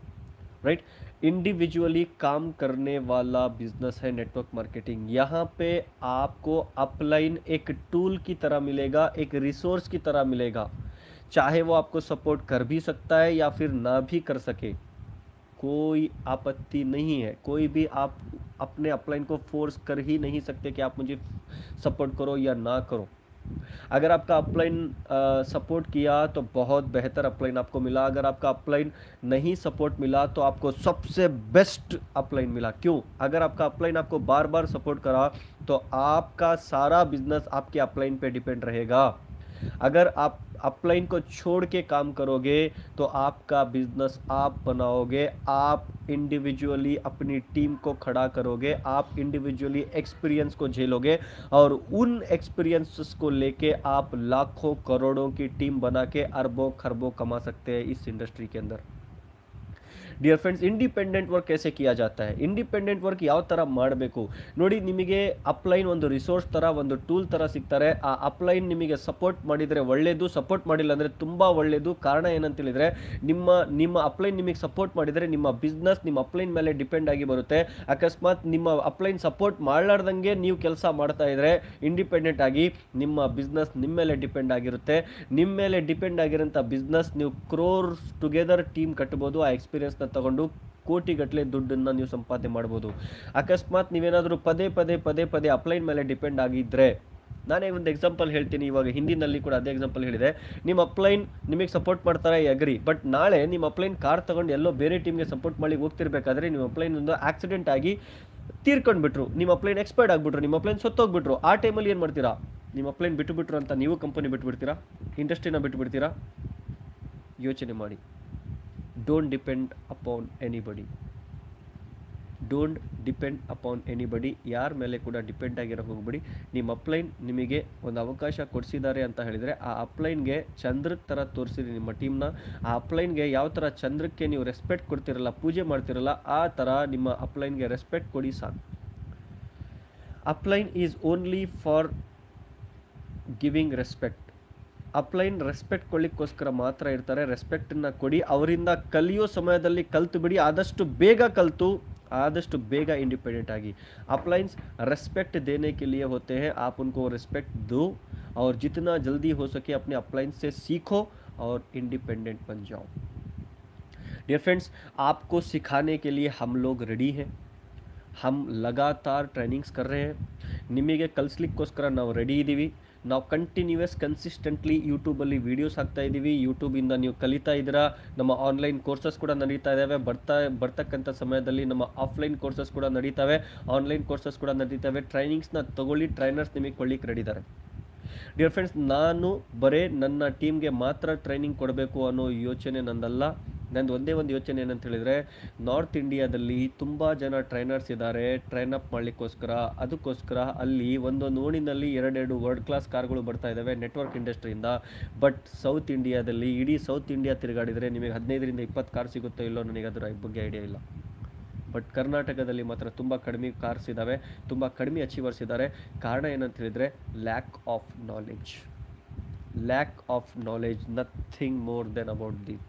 राइट. इंडिविजुअली काम करने वाला बिजनेस है नेटवर्क मार्केटिंग. यहाँ पे आपको अपलाइन एक टूल की तरह मिलेगा, एक रिसोर्स की तरह मिलेगा. चाहे वो आपको सपोर्ट कर भी सकता है या फिर ना भी कर सके, कोई आपत्ति नहीं है. कोई भी आप अपने अपलाइन को फोर्स कर ही नहीं सकते कि आप मुझे सपोर्ट करो या ना करो. अगर आपका अपलाइन सपोर्ट किया तो बहुत बेहतर अपलाइन आपको मिला, अगर आपका अपलाइन नहीं सपोर्ट मिला तो आपको सबसे बेस्ट अपलाइन मिला. क्यों? अगर आपका अपलाइन आपको बार बार सपोर्ट करा तो आपका सारा बिजनेस आपके अपलाइन पे डिपेंड रहेगा. अगर आप अपलाइन को छोड़ के काम करोगे तो आपका बिजनेस आप बनाओगे, आप इंडिविजुअली अपनी टीम को खड़ा करोगे, आप इंडिविजुअली एक्सपीरियंस को झेलोगे और उन एक्सपीरियंसेस को लेके आप लाखों करोड़ों की टीम बना के अरबों खरबों कमा सकते हैं इस इंडस्ट्री के अंदर. ಡಿಯರ್ ಫ್ರೆಂಡ್ಸ್, ಇಂಡಿಪೆಂಡೆಂಟ್ ವರ್ಕ್ कैसे किया जाता है, ಇಂಡಿಪೆಂಡೆಂಟ್ ವರ್ಕ್ ಯಾವ ಥರ ಮಾಡಬೇಕು ನೋಡಿ. ನಿಮಗೆ ಅಪ್ಲೈನ್ ಒಂದು ರಿಸೋರ್ಸ್ ಥರ, ಒಂದು ಟೂಲ್ ಥರ ಸಿಗ್ತಾರೆ. ಆ ಅಪ್ಲೈನ್ ನಿಮಗೆ ಸಪೋರ್ಟ್ ಮಾಡಿದರೆ ಒಳ್ಳೆಯದು, ಸಪೋರ್ಟ್ ಮಾಡಿಲ್ಲ ಅಂದರೆ ತುಂಬ ಒಳ್ಳೆಯದು. ಕಾರಣ ಏನಂತ ಹೇಳಿದರೆ, ನಿಮ್ಮ ಅಪ್ಲೈನ್ ನಿಮಗೆ ಸಪೋರ್ಟ್ ಮಾಡಿದರೆ ನಿಮ್ಮ ಬಿಸ್ನೆಸ್ ನಿಮ್ಮ ಅಪ್ಲೈನ್ ಮೇಲೆ ಡಿಪೆಂಡ್ ಆಗಿ ಬರುತ್ತೆ. ಅಕಸ್ಮಾತ್ ನಿಮ್ಮ ಅಪ್ಲೈನ್ ಸಪೋರ್ಟ್ ಮಾಡಲಾರ್ದಂಗೆ ನೀವು ಕೆಲಸ ಮಾಡ್ತಾ ಇದ್ರೆ ಇಂಡಿಪೆಂಡೆಂಟ್ ಆಗಿ, ನಿಮ್ಮ ಬಿಸ್ನೆಸ್ ನಿಮ್ಮ ಮೇಲೆ ಡಿಪೆಂಡ್ ಆಗಿರುತ್ತೆ. ನಿಮ್ಮ ಮೇಲೆ ಡಿಪೆಂಡ್ ಆಗಿರೋಂಥ ಬಿಸ್ನೆಸ್ ನೀವು ಕ್ರೋರ್ಸ್ ಟುಗೆದರ್ ಟೀಮ್ ಕಟ್ಬೋದು. ಆ ಎಕ್ಸ್ಪೀರಿಯನ್ಸ್ನ ತಗೊಂಡು ಕೋಟಿಗಟ್ಟಲೆ ದುಡ್ಡನ್ನು ನೀವು ಸಂಪಾದನೆ ಮಾಡ್ಬೋದು. ಅಕಸ್ಮಾತ್ ನೀವೇನಾದರೂ ಪದೇ ಪದೇ ಅಪ್ಲೈನ್ ಮೇಲೆ ಡಿಪೆಂಡ್ ಆಗಿದ್ದರೆ, ನಾನೇ ಒಂದು ಎಕ್ಸಾಂಪಲ್ ಹೇಳ್ತೀನಿ. ಇವಾಗ ಹಿಂದಿನಲ್ಲಿ ಕೂಡ ಅದೇ ಎಕ್ಸಾಂಪಲ್ ಹೇಳಿದೆ. ನಿಮ್ಮ ಅಪ್ಲೈನ್ ನಿಮಗೆ ಸಪೋರ್ಟ್ ಮಾಡ್ತಾರೆ, ಅಗ್ರಿ. ಬಟ್ ನಾಳೆ ನಿಮ್ಮ ಅಪ್ಲೈನ್ ಕಾರ್ ತಗೊಂಡು ಎಲ್ಲೋ ಬೇರೆ ಟೀಮ್ಗೆ ಸಪೋರ್ಟ್ ಮಾಡಿ ಹೋಗ್ತಿರ್ಬೇಕಾದ್ರೆ ನಿಮ್ಮ ಅಪ್ಲೈನ್ ಒಂದು ಆಕ್ಸಿಡೆಂಟ್ ಆಗಿ ತೀರ್ಕೊಂಡ್ಬಿಟ್ರು, ನಿಮ್ಮ ಅಪ್ಲೈನ್ ಎಕ್ಸ್ಪೈರ್ಡ್ ಆಗಿಬಿಟ್ರು, ನಿಮ್ಮ ಅಪ್ಲೈನ್ ಸತ್ತೋಗ್ಬಿಟ್ರು. ಆ ಟೈಮಲ್ಲಿ ಏನು ಮಾಡ್ತೀರಾ? ನಿಮ್ಮ ಅಪ್ಲೈನ್ ಬಿಟ್ಟುಬಿಟ್ರು ಅಂತ ನೀವು ಕಂಪನಿ ಬಿಟ್ಬಿಡ್ತೀರಾ? ಇಂಡಸ್ಟ್ರಿನ ಬಿಟ್ಟುಬಿಡ್ತೀರಾ? ಯೋಚನೆ ಮಾಡಿ. Don't depend upon anybody, don't depend upon anybody. ಯಾರ ಮೇಲೆ ಕೂಡ ಡಿಪೆಂಡ್ ಆಗಿರೋ ಹೋಗ್ಬಿಡಿ. ನಿಮ್ಮ ಅಪ್ಲೈನ್ ನಿಮಗೆ ಒಂದು ಅವಕಾಶ ಕೊಡಿಸಿದ್ದಾರೆ ಅಂತ ಹೇಳಿದರೆ ಆ ಅಪ್ಲೈನ್ಗೆ ಚಂದ್ರಕ್ಕೆ ಥರ ತೋರಿಸಿರಿ ನಿಮ್ಮ ಟೀಮ್ನ. ಆ ಅಪ್ಲೈನ್ಗೆ ಯಾವ ಥರ ಚಂದ್ರಕ್ಕೆ ನೀವು ರೆಸ್ಪೆಕ್ಟ್ ಕೊಡ್ತಿರಲ್ಲ, ಪೂಜೆ ಮಾಡ್ತಿರಲ್ಲ, ಆ ಥರ ನಿಮ್ಮ ಅಪ್ಲೈನ್ಗೆ ರೆಸ್ಪೆಕ್ಟ್ ಕೊಡಿ ಸಾಕು. Upline is only for giving respect. Upline respect ಕೊಡ್ಲಿಕ್ಕೋಸ್ಕರ ಮಾತ್ರ ಇರ್ತಾರೆ. ರೆಸ್ಪೆಕ್ಟನ್ನು ಕೊಡಿ, ಅವರಿಂದ ಕಲಿಯೋ ಸಮಯದಲ್ಲಿ ಕಲ್ತು ಬಿಡಿ. ಆದಷ್ಟು ಬೇಗ ಕಲಿತು आदಷ್ಟು ಬೇಗ इंडिपेंडेंट आगी. अपलाइंस रेस्पेक्ट देने के लिए होते हैं, आप उनको रेस्पेक्ट दो और जितना जल्दी हो सके अपने अपलाइंस से सीखो और इंडिपेंडेंट बन जाओ. डियर फ्रेंड्स, आपको सिखाने के लिए हम लोग रेडी हैं. हम लगातार ट्ರೈನಿಂಗ್ಸ್ कर रहे हैं, ನಿಮಗೆ ಕಲಿಸ್ಲಿಕ್ಕೋಸ್ಕರ ನಾವು ರೆಡಿ ಇದ್ದೀವಿ. ನಾವು ಕಂಟಿನ್ಯೂಯಸ್ ಕನ್ಸಿಸ್ಟೆಂಟ್ಲಿ ಯೂಟ್ಯೂಬಲ್ಲಿ ವೀಡಿಯೋಸ್ ಹಾಕ್ತಾ ಇದ್ದೀವಿ. ಯೂಟ್ಯೂಬಿಂದ ನೀವು ಕಲಿತಾ ಇದ್ದೀರಾ. ನಮ್ಮ ಆನ್ಲೈನ್ ಕೋರ್ಸಸ್ ಕೂಡ ನಡೀತಾ ಇದ್ದಾವೆ. ಬರ್ತಕ್ಕಂಥ ಸಮಯದಲ್ಲಿ ನಮ್ಮ ಆಫ್ಲೈನ್ ಕೋರ್ಸಸ್ ಕೂಡ ನಡೀತವೆ, ಆನ್ಲೈನ್ ಕೋರ್ಸಸ್ ಕೂಡ ನಡೀತವೆ. ಟ್ರೈನಿಂಗ್ಸ್ನ ತಗೊಳ್ಳಿ, ಟ್ರೈನರ್ಸ್ ನಿಮಗೆ ಕೊಡ್ಲಿಕ್ಕೆ ರೆಡಿ ಇದ್ದಾರೆ. ಡಿಯರ್ ಫ್ರೆಂಡ್ಸ್, ನಾನು ಬರೇ ನನ್ನ ಟೀಮ್ಗೆ ಮಾತ್ರ ಟ್ರೈನಿಂಗ್ ಕೊಡಬೇಕು ಅನ್ನೋ ಯೋಚನೆ ನಂದಲ್ಲ. ನಂದು ಒಂದೇ ಒಂದು ಯೋಚನೆ ಏನಂತ ಹೇಳಿದರೆ, ನಾರ್ತ್ ಇಂಡಿಯಾದಲ್ಲಿ ತುಂಬ ಜನ ಟ್ರೈನರ್ಸ್ ಇದ್ದಾರೆ ಟ್ರೈನ್ ಅಪ್ ಮಾಡಲಿಕ್ಕೋಸ್ಕರ. ಅದಕ್ಕೋಸ್ಕರ ಅಲ್ಲಿ ಒಂದೊಂದು ಓಣಿನಲ್ಲಿ ಎರಡೆರಡು ವರ್ಲ್ಡ್ ಕ್ಲಾಸ್ ಕಾರ್ಗಳು ಬರ್ತಾ ಇದ್ದಾವೆ ನೆಟ್ವರ್ಕ್ ಇಂಡಸ್ಟ್ರಿಯಿಂದ. ಬಟ್ ಸೌತ್ ಇಂಡಿಯಾದಲ್ಲಿ ಇಡೀ ಸೌತ್ ಇಂಡಿಯಾ ತಿರುಗಾಡಿದರೆ ನಿಮಗೆ 15ರಿಂದ 20 ಕಾರ್ ಸಿಗುತ್ತೋ ಇಲ್ಲೋ ನನಗೆ ಅದರ ಬಗ್ಗೆ ಐಡಿಯಾ ಇಲ್ಲ. ಬಟ್ ಕರ್ನಾಟಕದಲ್ಲಿ ಮಾತ್ರ ತುಂಬ ಕಡಿಮೆ ಕಾರ್ಸ್ ಇದ್ದಾವೆ, ತುಂಬ ಕಡಿಮೆ ಅಚೀವರ್ಸ್ ಇದ್ದಾರೆ. ಕಾರಣ ಏನಂತ ಹೇಳಿದರೆ lack of knowledge. Lack of knowledge, nothing more than about this.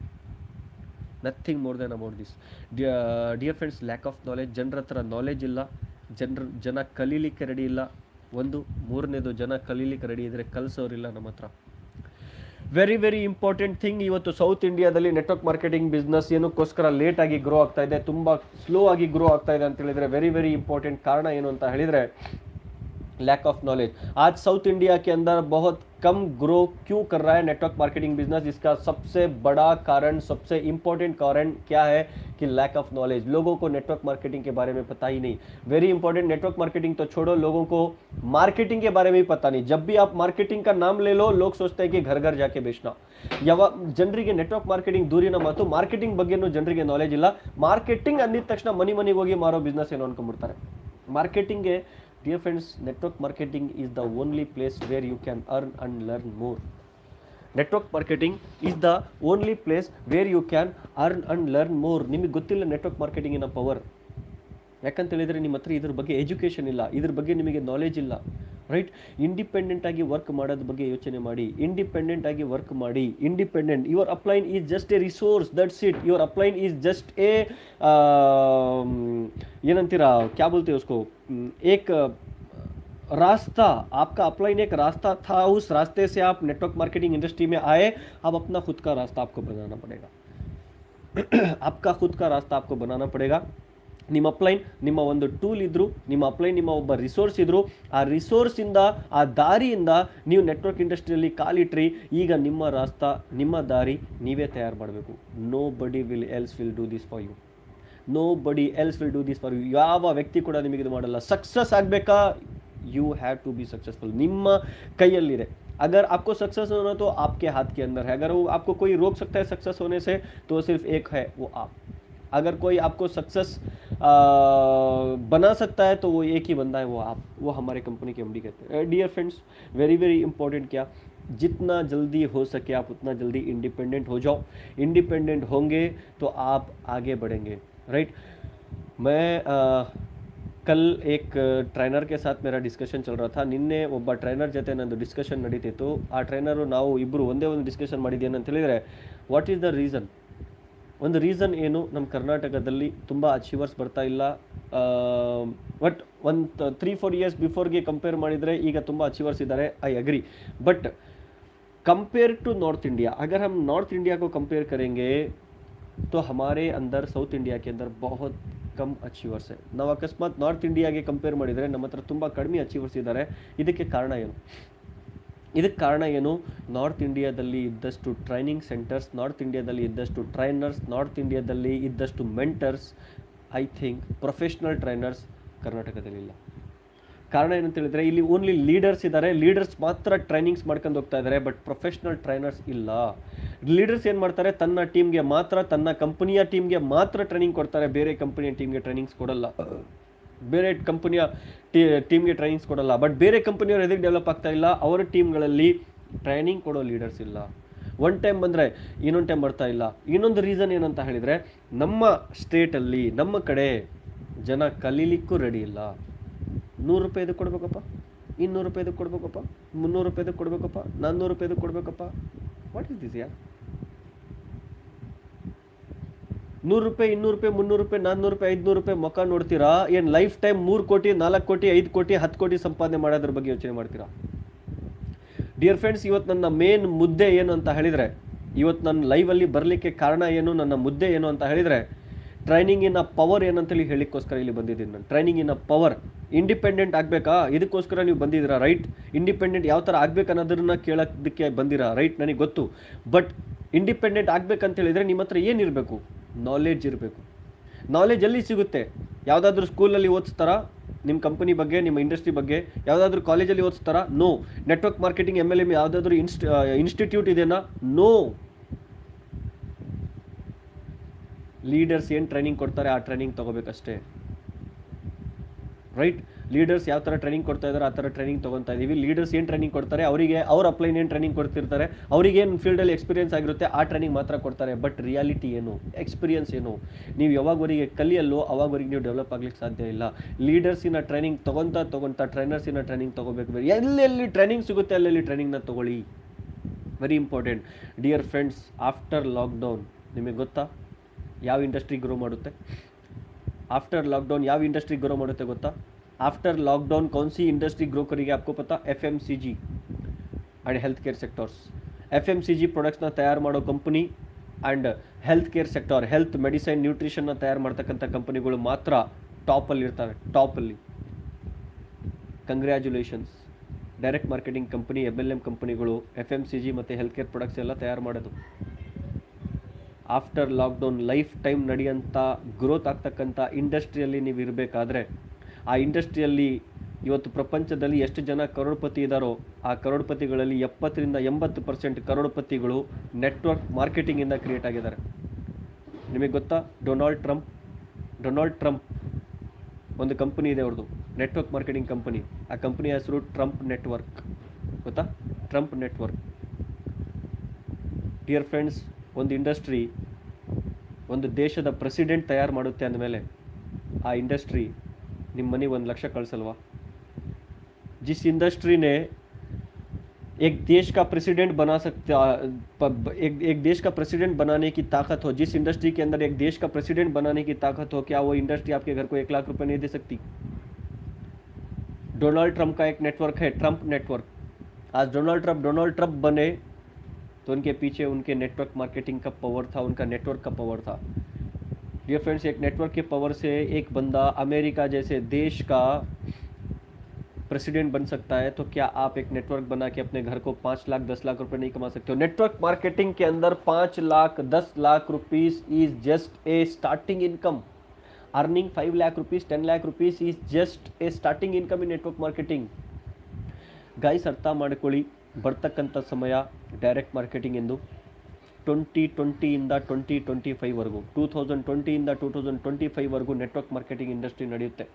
Dear friends, lack of knowledge. ಜನರ ಹತ್ರ ನಾಲೆಡ್ಜ್ ಇಲ್ಲ, ಜನ ಕಲೀಲಿಕ್ಕೆ ರೆಡಿ ಇಲ್ಲ. ಮೂರನೇದು, ಜನ ಕಲೀಲಿಕ್ಕೆ ರೆಡಿ ಇದ್ದರೆ ಕಲಿಸೋರಿಲ್ಲ ನಮ್ಮ ಹತ್ರ. Very important thing. ಇವತ್ತು ಸೌತ್ ಇಂಡಿಯಾದಲ್ಲಿ ನೆಟ್ವರ್ಕ್ ಮಾರ್ಕೆಟಿಂಗ್ ಬಿಸ್ನೆಸ್ ಏನಕ್ಕೋಸ್ಕರ ಲೇಟಾಗಿ ಗ್ರೋ ಆಗ್ತಾ ಇದೆ, ತುಂಬ ಸ್ಲೋ ಆಗಿ ಗ್ರೋ ಆಗ್ತಾ ಇದೆ ಅಂತ ಹೇಳಿದರೆ ವೆರಿ ಇಂಪಾರ್ಟೆಂಟ್ ಕಾರಣ ಏನು ಅಂತ ಹೇಳಿದರೆ लैक ऑफ नॉलेज. आज साउथ इंडिया के अंदर बहुत कम ग्रो क्यों कर रहा है नेटवर्क मार्केटिंग बिजनेस? इसका सबसे बड़ा कारण, सबसे इंपॉर्टेंट कारण क्या है कि लैक ऑफ नॉलेज. लोगों को नेटवर्क मार्केटिंग के बारे में पता ही नहीं. Very important. नेटवर्क मार्केटिंग तो छोड़ो, लोगों को मार्केटिंग के बारे में भी पता नहीं. जब भी आप मार्केटिंग का नाम ले लो, लोग सोचते हैं कि घर घर जाके बेचना. ಜನರಿಗೆ ನೆಟ್ವರ್ಕ್ ಮಾರ್ಕೆಟಿಂಗ್ ದೂರಿನ ಮಾತು. ಮಾರ್ಕೆಟಿಂಗ್ ಬಗ್ಗೆನೂ ಜನರಿಗೆ ನಾಲೆಜ್ ಇಲ್ಲ. ಮಾರ್ಕೆಟಿಂಗ್ ಅಂದಿದ ತಕ್ಷಣ ಮನಿಗೆ ಹೋಗಿ ಮಾರೋ ಬಿಸ್ನೆಸ್ ಏನೋ ಅನ್ಕೊಂಡ್ಬಿಡ್ತಾರೆ. ಮಾರ್ಕೆಟಿಂಗ್ಗೆ, dear friends, network marketing is the only place where you can earn and learn more. Network marketing is the only place where you can earn and learn more. ನಿಮಗೆ ಗೊತ್ತಿಲ್ಲ ನೆಟ್ವರ್ಕ್ ಮಾರ್ಕೆಟಿಂಗಿನ ಪವರ್. ಯಾಕಂತ ಹೇಳಿದರೆ ನಿಮ್ಮ ಹತ್ರ ಇದ್ರ ಬಗ್ಗೆ ಎಜುಕೇಷನ್ ಇಲ್ಲ, ಇದ್ರ ಬಗ್ಗೆ ನಿಮಗೆ ನಾಲೆಜ್ ಇಲ್ಲ. ರೈಟ್? ಇಂಡಿಪೆಂಡೆಂಟ್ ಆಗಿ ವರ್ಕ್ ಮಾಡೋದ್ರ ಬಗ್ಗೆ ಯೋಚನೆ ಮಾಡಿ. ಇಂಡಿಪೆಂಡೆಂಟ್ ಆಗಿ ವರ್ಕ್ ಮಾಡಿ. Independent. Your upline is just a resource, that's it. Your upline is just a ಏನಂತೀರಾ, ಕ್ಯಾ ಬೋಲ್ತೆ ಉಸ್ಕೋ, एक रास्ता. आपका अपलाइन एक रास्ता था, उस रास्ते से आप नेटवर्क मार्केटिंग इंडस्ट्री में आए. अब अपना खुद का रास्ता आपको बनाना पड़ेगा. आपका खुद का रास्ता आपको बनाना पड़ेगा. ನಿಮ್ಮ ಅಪ್ಲೈನ್ ನಿಮ್ಮ ಒಂದು ಟೂಲ್ ಇದ್ರು, ನಿಮ್ಮ ಅಪ್ಲೈನ್ ನಿಮ್ಮ ಒಬ್ಬ ರಿಸೋರ್ಸ್ ಇದ್ರು. ಆ ರಿಸೋರ್ಸಿಂದ, ಆ ದಾರಿಯಿಂದ ನೀವು ನೆಟ್ವರ್ಕ್ ಇಂಡಸ್ಟ್ರಿಯಲ್ಲಿ ಕಾಲಿಟ್ರಿ. ಈಗ ನಿಮ್ಮ ರಾಸ್ತಾ, ನಿಮ್ಮ ದಾರಿ ನೀವೇ ತಯಾರು ಮಾಡಬೇಕು. Nobody else will do this for you. nobody else will do this for you. ಯಾವ ವ್ಯಕ್ತಿ ಕೂಡ ನಿಮಗೆ ಇದು ಮಾಡಲ್ಲ. ಸಕ್ಸಸ್ ಆಗಬೇಕಾ, you have to be successful. ನಿಮ್ಮ ಕೈಯಲ್ಲಿದೆ. अगर आपको सक्सेस होना तो आपके हाथ के अंदर है. अगर वो आपको कोई रोक सकता है सक्सेस होने से, तो सिर्फ एक है, वो आप. अगर कोई आपको सक्सेस बना सकता है, तो वो एक ही बंदा है, वो आप. वो हमारे कंपनी के एमडी कहते हैं. डियर फ्रेंड्स, वेरी इंपॉर्टेंट, क्या, जितना जल्दी हो सके आप उतना जल्दी इंडिपेंडेंट हो जाओ. इंडिपेंडेंट होंगे तो आप आगे बढ़ेंगे. राइट? मैं कल एक ट्रैनर के साथ मेरा डिस्कशन चल रहा था. ನಿನ್ನೆ ಒಬ್ಬ ಟ್ರೈನರ್ ಜೊತೆ ನಂದು ಡಿಸ್ಕಷನ್ ನಡೀತಿತ್ತು. ಆ ಟ್ರೈನರು ನಾವು ಇಬ್ಬರು ಒಂದೇ ಒಂದು ಡಿಸ್ಕಷನ್ ಮಾಡಿದ್ದೇನೆ ಅಂತ ಹೇಳಿದರೆ, ವಾಟ್ ಈಸ್ ದ ರೀಸನ್? ಒಂದು ರೀಸನ್ ಏನು, ನಮ್ಮ ಕರ್ನಾಟಕದಲ್ಲಿ ತುಂಬ ಅಚೀವರ್ಸ್ ಬರ್ತಾ ಇಲ್ಲ. ಬಟ್ ಒಂದು 3-4 ಇಯರ್ಸ್ ಬಿಫೋರ್ಗೆ ಕಂಪೇರ್ ಮಾಡಿದರೆ ಈಗ ತುಂಬ ಅಚೀವರ್ಸ್ ಇದ್ದಾರೆ. I agree. But compare to North India, अगर हम नॉर्थ इंडिया को कंपेयर करेंगे तो हमारे अंदर साउथ इंडिया के अंदर बहुत कम ಅಚೀವರ್ಸ್ है. ನಾವು ಅಕಸ್ಮಾತ್ ನಾರ್ತ್ ಇಂಡಿಯಾಗೆ ಕಂಪೇರ್ ಮಾಡಿದರೆ ನಮ್ಮ ಹತ್ರ ತುಂಬ ಕಡಿಮೆ ಅಚೀವರ್ಸ್ ಇದ್ದಾರೆ. ಇದಕ್ಕೆ ಕಾರಣ ಏನು? ನಾರ್ತ್ ಇಂಡಿಯಾದಲ್ಲಿ ಇದ್ದಷ್ಟು ಟ್ರೈನಿಂಗ್ ಸೆಂಟರ್ಸ್, ನಾರ್ತ್ ಇಂಡಿಯಾದಲ್ಲಿ ಇದ್ದಷ್ಟು ಟ್ರೈನರ್ಸ್, ನಾರ್ತ್ ಇಂಡಿಯಾದಲ್ಲಿ ಇದ್ದಷ್ಟು mentors, I think professional trainers ಕರ್ನಾಟಕದಲ್ಲಿ ಇಲ್ಲ. ಕಾರಣ ಏನಂತ ಹೇಳಿದ್ರೆ, ಇಲ್ಲಿ ಓನ್ಲಿ ಲೀಡರ್ಸ್ ಇದ್ದಾರೆ. ಲೀಡರ್ಸ್ ಮಾತ್ರ ಟ್ರೈನಿಂಗ್ಸ್ ಮಾಡ್ಕೊಂಡು ಹೋಗ್ತಾ ಇದ್ದಾರೆ. ಬಟ್ ಪ್ರೊಫೆಷ್ನಲ್ ಟ್ರೈನರ್ಸ್ ಇಲ್ಲ. ಲೀಡರ್ಸ್ ಏನು ಮಾಡ್ತಾರೆ, ತನ್ನ ಟೀಮ್ಗೆ ಮಾತ್ರ, ತನ್ನ ಕಂಪನಿಯ ಟೀಮ್ಗೆ ಮಾತ್ರ ಟ್ರೈನಿಂಗ್ ಕೊಡ್ತಾರೆ. ಬೇರೆ ಕಂಪನಿಯ ಟೀಮ್ಗೆ ಟ್ರೈನಿಂಗ್ಸ್ ಕೊಡಲ್ಲ. ಬೇರೆ ಕಂಪನಿಯ ಟೀಮ್ಗೆ ಟ್ರೈನಿಂಗ್ಸ್ ಕೊಡಲ್ಲ. ಬಟ್ ಬೇರೆ ಕಂಪನಿಯವರು ಎದಕ್ಕೆ ಡೆವಲಪ್ ಆಗ್ತಾ ಇಲ್ಲ? ಅವರ ಟೀಮ್ಗಳಲ್ಲಿ ಟ್ರೈನಿಂಗ್ ಕೊಡೋ ಲೀಡರ್ಸ್ ಇಲ್ಲ. ಒನ್ ಟೈಮ್ ಬಂದರೆ ಇನ್ನೊಂದು ಟೈಮ್ ಬರ್ತಾ ಇಲ್ಲ. ಇನ್ನೊಂದು ರೀಸನ್ ಏನಂತ ಹೇಳಿದರೆ, ನಮ್ಮ ಸ್ಟೇಟಲ್ಲಿ, ನಮ್ಮ ಕಡೆ ಜನ ಕಲೀಲಿಕ್ಕೂ ರೆಡಿ ಇಲ್ಲ. 100 ರೂಪಾಯಿದು ಕೊಡಬೇಕಪ್ಪ, 200 ರೂಪಾಯಿದು ಕೊಡಬೇಕಪ್ಪ, 300 ರೂಪಾಯಿದು ಕೊಡಬೇಕಪ್ಪ, 400 ರೂಪಾಯಿದು ಕೊಡಬೇಕಪ್ಪ. ವಾಟ್ ಇಸ್ ದಿಸ್ ಯಾರ್? 100 ರೂಪಾಯಿ, 200 ರೂಪಾಯಿ, 300 ರೂಪಾಯಿ, 400 ರೂಪಾಯಿ, 500 ರೂಪಾಯಿ ಮೊಕ್ಕ ನೋಡ್ತೀರಾ? ಏನು ಲೈಫ್ ಟೈಮ್ 3 ಕೋಟಿ, 4 ಕೋಟಿ, 5 ಕೋಟಿ, 10 ಕೋಟಿ ಸಂಪಾದನೆ ಮಾಡೋದ್ರ ಬಗ್ಗೆ ಯೋಚನೆ ಮಾಡ್ತೀರಾ? ಡಿಯರ್ ಫ್ರೆಂಡ್ಸ್, ಇವತ್ತು ನನ್ನ ಮೇನ್ ಮುದ್ದೆ ಏನು ಅಂತ ಹೇಳಿದರೆ, ಇವತ್ತು ನನ್ನ ಲೈವಲ್ಲಿ ಬರಲಿಕ್ಕೆ ಕಾರಣ ಏನು, ನನ್ನ ಮುದ್ದೆ ಏನು ಅಂತ ಹೇಳಿದರೆ, ಟ್ರೈನಿಂಗ್ ಇನ್ ಅ ಪವರ್ ಏನಂತೇಳಿ ಹೇಳಿಕ್ಕೋಸ್ಕರ ಇಲ್ಲಿ ಬಂದಿದ್ದೀನಿ ನಾನು. Training in a power. Independent ಆಗಬೇಕಾ, ಇದಕ್ಕೋಸ್ಕರ ನೀವು ಬಂದಿದ್ದೀರಾ, ರೈಟ್? ಇಂಡಿಪೆಂಡೆಂಟ್ ಯಾವ ಥರ ಆಗ್ಬೇಕು ಅನ್ನೋದನ್ನ ಕೇಳೋದಕ್ಕೆ ಬಂದಿರಾ, ರೈಟ್? ನನಗೆ ಗೊತ್ತು. ಬಟ್ ಇಂಡಿಪೆಂಡೆಂಟ್ ಆಗ್ಬೇಕಂತ ಹೇಳಿದರೆ ನಿಮ್ಮ ಹತ್ರ ಏನಿರಬೇಕು? ನಾಲೆಡ್ಜ್ ಇರಬೇಕು. ನಾಲೆಡ್ಜ್ ಎಲ್ಲಿ ಸಿಗುತ್ತೆ? ಯಾವುದಾದ್ರೂ ಸ್ಕೂಲಲ್ಲಿ ಓದಿಸ್ತಾರಾ ನಿಮ್ಮ ಕಂಪನಿ ಬಗ್ಗೆ, ನಿಮ್ಮ ಇಂಡಸ್ಟ್ರಿ ಬಗ್ಗೆ? ಯಾವುದಾದ್ರೂ ಕಾಲೇಜಲ್ಲಿ ಓದಿಸ್ತಾರಾ? ನೋ. ನೆಟ್ವರ್ಕ್ ಮಾರ್ಕೆಟಿಂಗ್ MLM ಯಾವುದಾದ್ರೂ ಇನ್ಸ್ಟಿಟ್ಯೂಟ್ ಇದೆನಾ? ನೋ. ಲೀಡರ್ಸ್ ಏನು ಟ್ರೈನಿಂಗ್ ಕೊಡ್ತಾರೆ ಆ ಟ್ರೈನಿಂಗ್ ತೊಗೋಬೇಕಷ್ಟೇ, ರೈಟ್? ಲೀಡರ್ಸ್ ಯಾವ ಥರ ಟ್ರೈನಿಂಗ್ ಕೊಡ್ತಾ ಇದ್ದಾರೆ ಆ ಥರ ಟ್ರೈನಿಂಗ್ ತೊಗೊತಾ ಇದ್ದೀವಿ. ಲೀಡರ್ಸ್ ಏನು ಟ್ರೈನಿಂಗ್ ಕೊಡ್ತಾರೆ, ಅವರಿಗೆ ಅವ್ರ ಅಪ್ಲೈನ್ ಏನು ಟ್ರೈನಿಂಗ್ ಕೊಡ್ತಿರ್ತಾರೆ, ಅವ್ರಿಗೇನು ಫೀಲ್ಡಲ್ಲಿ ಎಕ್ಸ್ಪೀರಿಯನ್ಸ್ ಆಗಿರುತ್ತೆ ಆ ಟ್ರೈನಿಂಗ್ ಮಾತ್ರ ಕೊಡ್ತಾರೆ. ಬಟ್ ರಿಯಾಲಿಟಿ ಏನು, ಎಕ್ಸ್ಪೀರಿಯನ್ಸ್ ಏನು, ನೀವು ಯಾವಾಗವರೆಗೆ ಕಲಿಯಲ್ಲೋ ಅವಾಗವರೆಗೆ ನೀವು ಡೆವಲಪ್ ಆಗ್ಲಿಕ್ಕೆ ಸಾಧ್ಯ ಇಲ್ಲ. ಲೀಡರ್ಸಿನ ಟ್ರೈನಿಂಗ್ ತೊಗೊತಾ ಟ್ರೈನರ್ಸಿನ ಟ್ರೈನಿಂಗ್ ತೊಗೋಬೇಕು. ಎಲ್ಲೆಲ್ಲಿ ಟ್ರೈನಿಂಗ್ ಸಿಗುತ್ತೆ ಅಲ್ಲೆಲ್ಲಿ ಟ್ರೈನಿಂಗ್ನ ತೊಗೊಳ್ಳಿ. Very important dear friends. After lockdown ನಿಮಗೆ ಗೊತ್ತಾ ಯಾವ ಇಂಡಸ್ಟ್ರಿ ಗ್ರೋ ಮಾಡುತ್ತೆ? आफ्टर लॉकडाउन ಯಾವ ಇಂಡಸ್ಟ್ರಿ ಗ್ರೋ ಮಾಡುತ್ತೆ ಗೊತ್ತಾ? आफ्टर लॉकडाउन कौन सी इंडस्ट्री ग्रो करेगी आपको पता? FMCG and health care sectors. FMCG ಪ್ರಾಡಕ್ಟ್ಸ್ನ ತಯಾರು ಮಾಡೋ company and health care sector, health medicine ನ್ಯೂಟ್ರಿಷನ್ನ ತಯಾರು ಮಾಡ್ತಕ್ಕಂಥ ಕಂಪನಿಗಳು ಮಾತ್ರ ಟಾಪಲ್ಲಿ ಇರ್ತವೆ. ಟಾಪಲ್ಲಿ. Congratulations. Direct marketing company, MLM ಕಂಪನಿಗಳು FMCG ಮತ್ತು ಹೆಲ್ತ್ ಕೇರ್ ಪ್ರಾಡಕ್ಟ್ಸ್ ಎಲ್ಲ ತಯಾರು ಮಾಡೋದು. ಆಫ್ಟರ್ ಲಾಕ್ಡೌನ್ ಲೈಫ್ ಟೈಮ್ ನಡೆಯೋಂಥ ಗ್ರೋತ್ ಆಗ್ತಕ್ಕಂಥ ಇಂಡಸ್ಟ್ರಿಯಲ್ಲಿ ನೀವು ಇರಬೇಕಾದ್ರೆ, ಆ ಇಂಡಸ್ಟ್ರಿಯಲ್ಲಿ ಇವತ್ತು ಪ್ರಪಂಚದಲ್ಲಿ ಎಷ್ಟು ಜನ ಕರೋಡ್ಪತಿ ಇದ್ದಾರೋ ಆ ಕರೋಡ್ಪತಿಗಳಲ್ಲಿ 70ರಿಂದ 80% ಕರೋಡ್ಪತಿಗಳು ನೆಟ್ವರ್ಕ್ ಮಾರ್ಕೆಟಿಂಗಿಂದ ಕ್ರಿಯೇಟ್ ಆಗಿದ್ದಾರೆ. ನಿಮಗೆ ಗೊತ್ತಾ? ಡೊನಾಲ್ಡ್ ಟ್ರಂಪ್ ಒಂದು ಕಂಪನಿ ಇದೆ ಅವ್ರದ್ದು, ನೆಟ್ವರ್ಕ್ ಮಾರ್ಕೆಟಿಂಗ್ ಕಂಪನಿ. ಆ ಕಂಪನಿ ಹೆಸರು ಟ್ರಂಪ್ ನೆಟ್ವರ್ಕ್. ಗೊತ್ತಾ? Trump network. ಡಿಯರ್ ಫ್ರೆಂಡ್ಸ್, ಒಂದು ಇಂಡಸ್ಟ್ರಿ ಒಂದು ದೇಶದ ಪ್ರೆಸಿಡೆಂಟ್ ತಯಾರು ಮಾಡುತ್ತೆ ಅಂದಮೇಲೆ ಆ ಇಂಡಸ್ಟ್ರಿ ನಿಮ್ಮ ಮನೆಗೆ 1 ಲಕ್ಷ ಕಳಿಸಲ್ವಾ? जिस इंडस्ट्री ने एक देश का प्रेसिडेंट बना सकता, एक देश का प्रेसिडेंट बनाने की ताकत हो, जिस इंडस्ट्री के अंदर एक देश का प्रेसिडेंट बनाने की ताकत हो, क्या वो इंडस्ट्री आपके घर को 1 लाख रुपए नहीं दे सकती? डोनाल्ड ट्रंप का एक नेटवर्क है, ट्रंप नेटवर्क. आज डोनाल्ड ट्रंप बने तो उनके पीछे उनके नेटवर्क मार्केटिंग का पावर था, उनका नेटवर्क का पावर था. डियर फ्रेंड्स, एक नेटवर्क के पावर से एक बंदा अमेरिका जैसे देश का प्रेसिडेंट बन सकता है, तो क्या आप एक नेटवर्क बना के अपने घर को 5 लाख 10 लाख रुपए नहीं कमा सकते हो? नेटवर्क मार्केटिंग के अंदर 5 lakh 10 lakh rupees is just a starting income. Earning 5 lakh rupees 10 lakh rupees is just a starting income in network marketing. Guys, ಅರ್ಥ ಮಾಡ್ಕೊಳ್ಳಿ, ಬರ್ತಕ್ಕಂಥ ಸಮಯ ಡೈರೆಕ್ಟ್ ಮಾರ್ಕೆಟಿಂಗ್ ಎಂದು 2020ಇಂದ 2025ವರೆಗೂ, 2020ಇಂದ 2025ವರೆಗೂ ನೆಟ್ವರ್ಕ್ ಮಾರ್ಕೆಟಿಂಗ್ ಇಂಡಸ್ಟ್ರಿ ನಡೆಯುತ್ತೆ.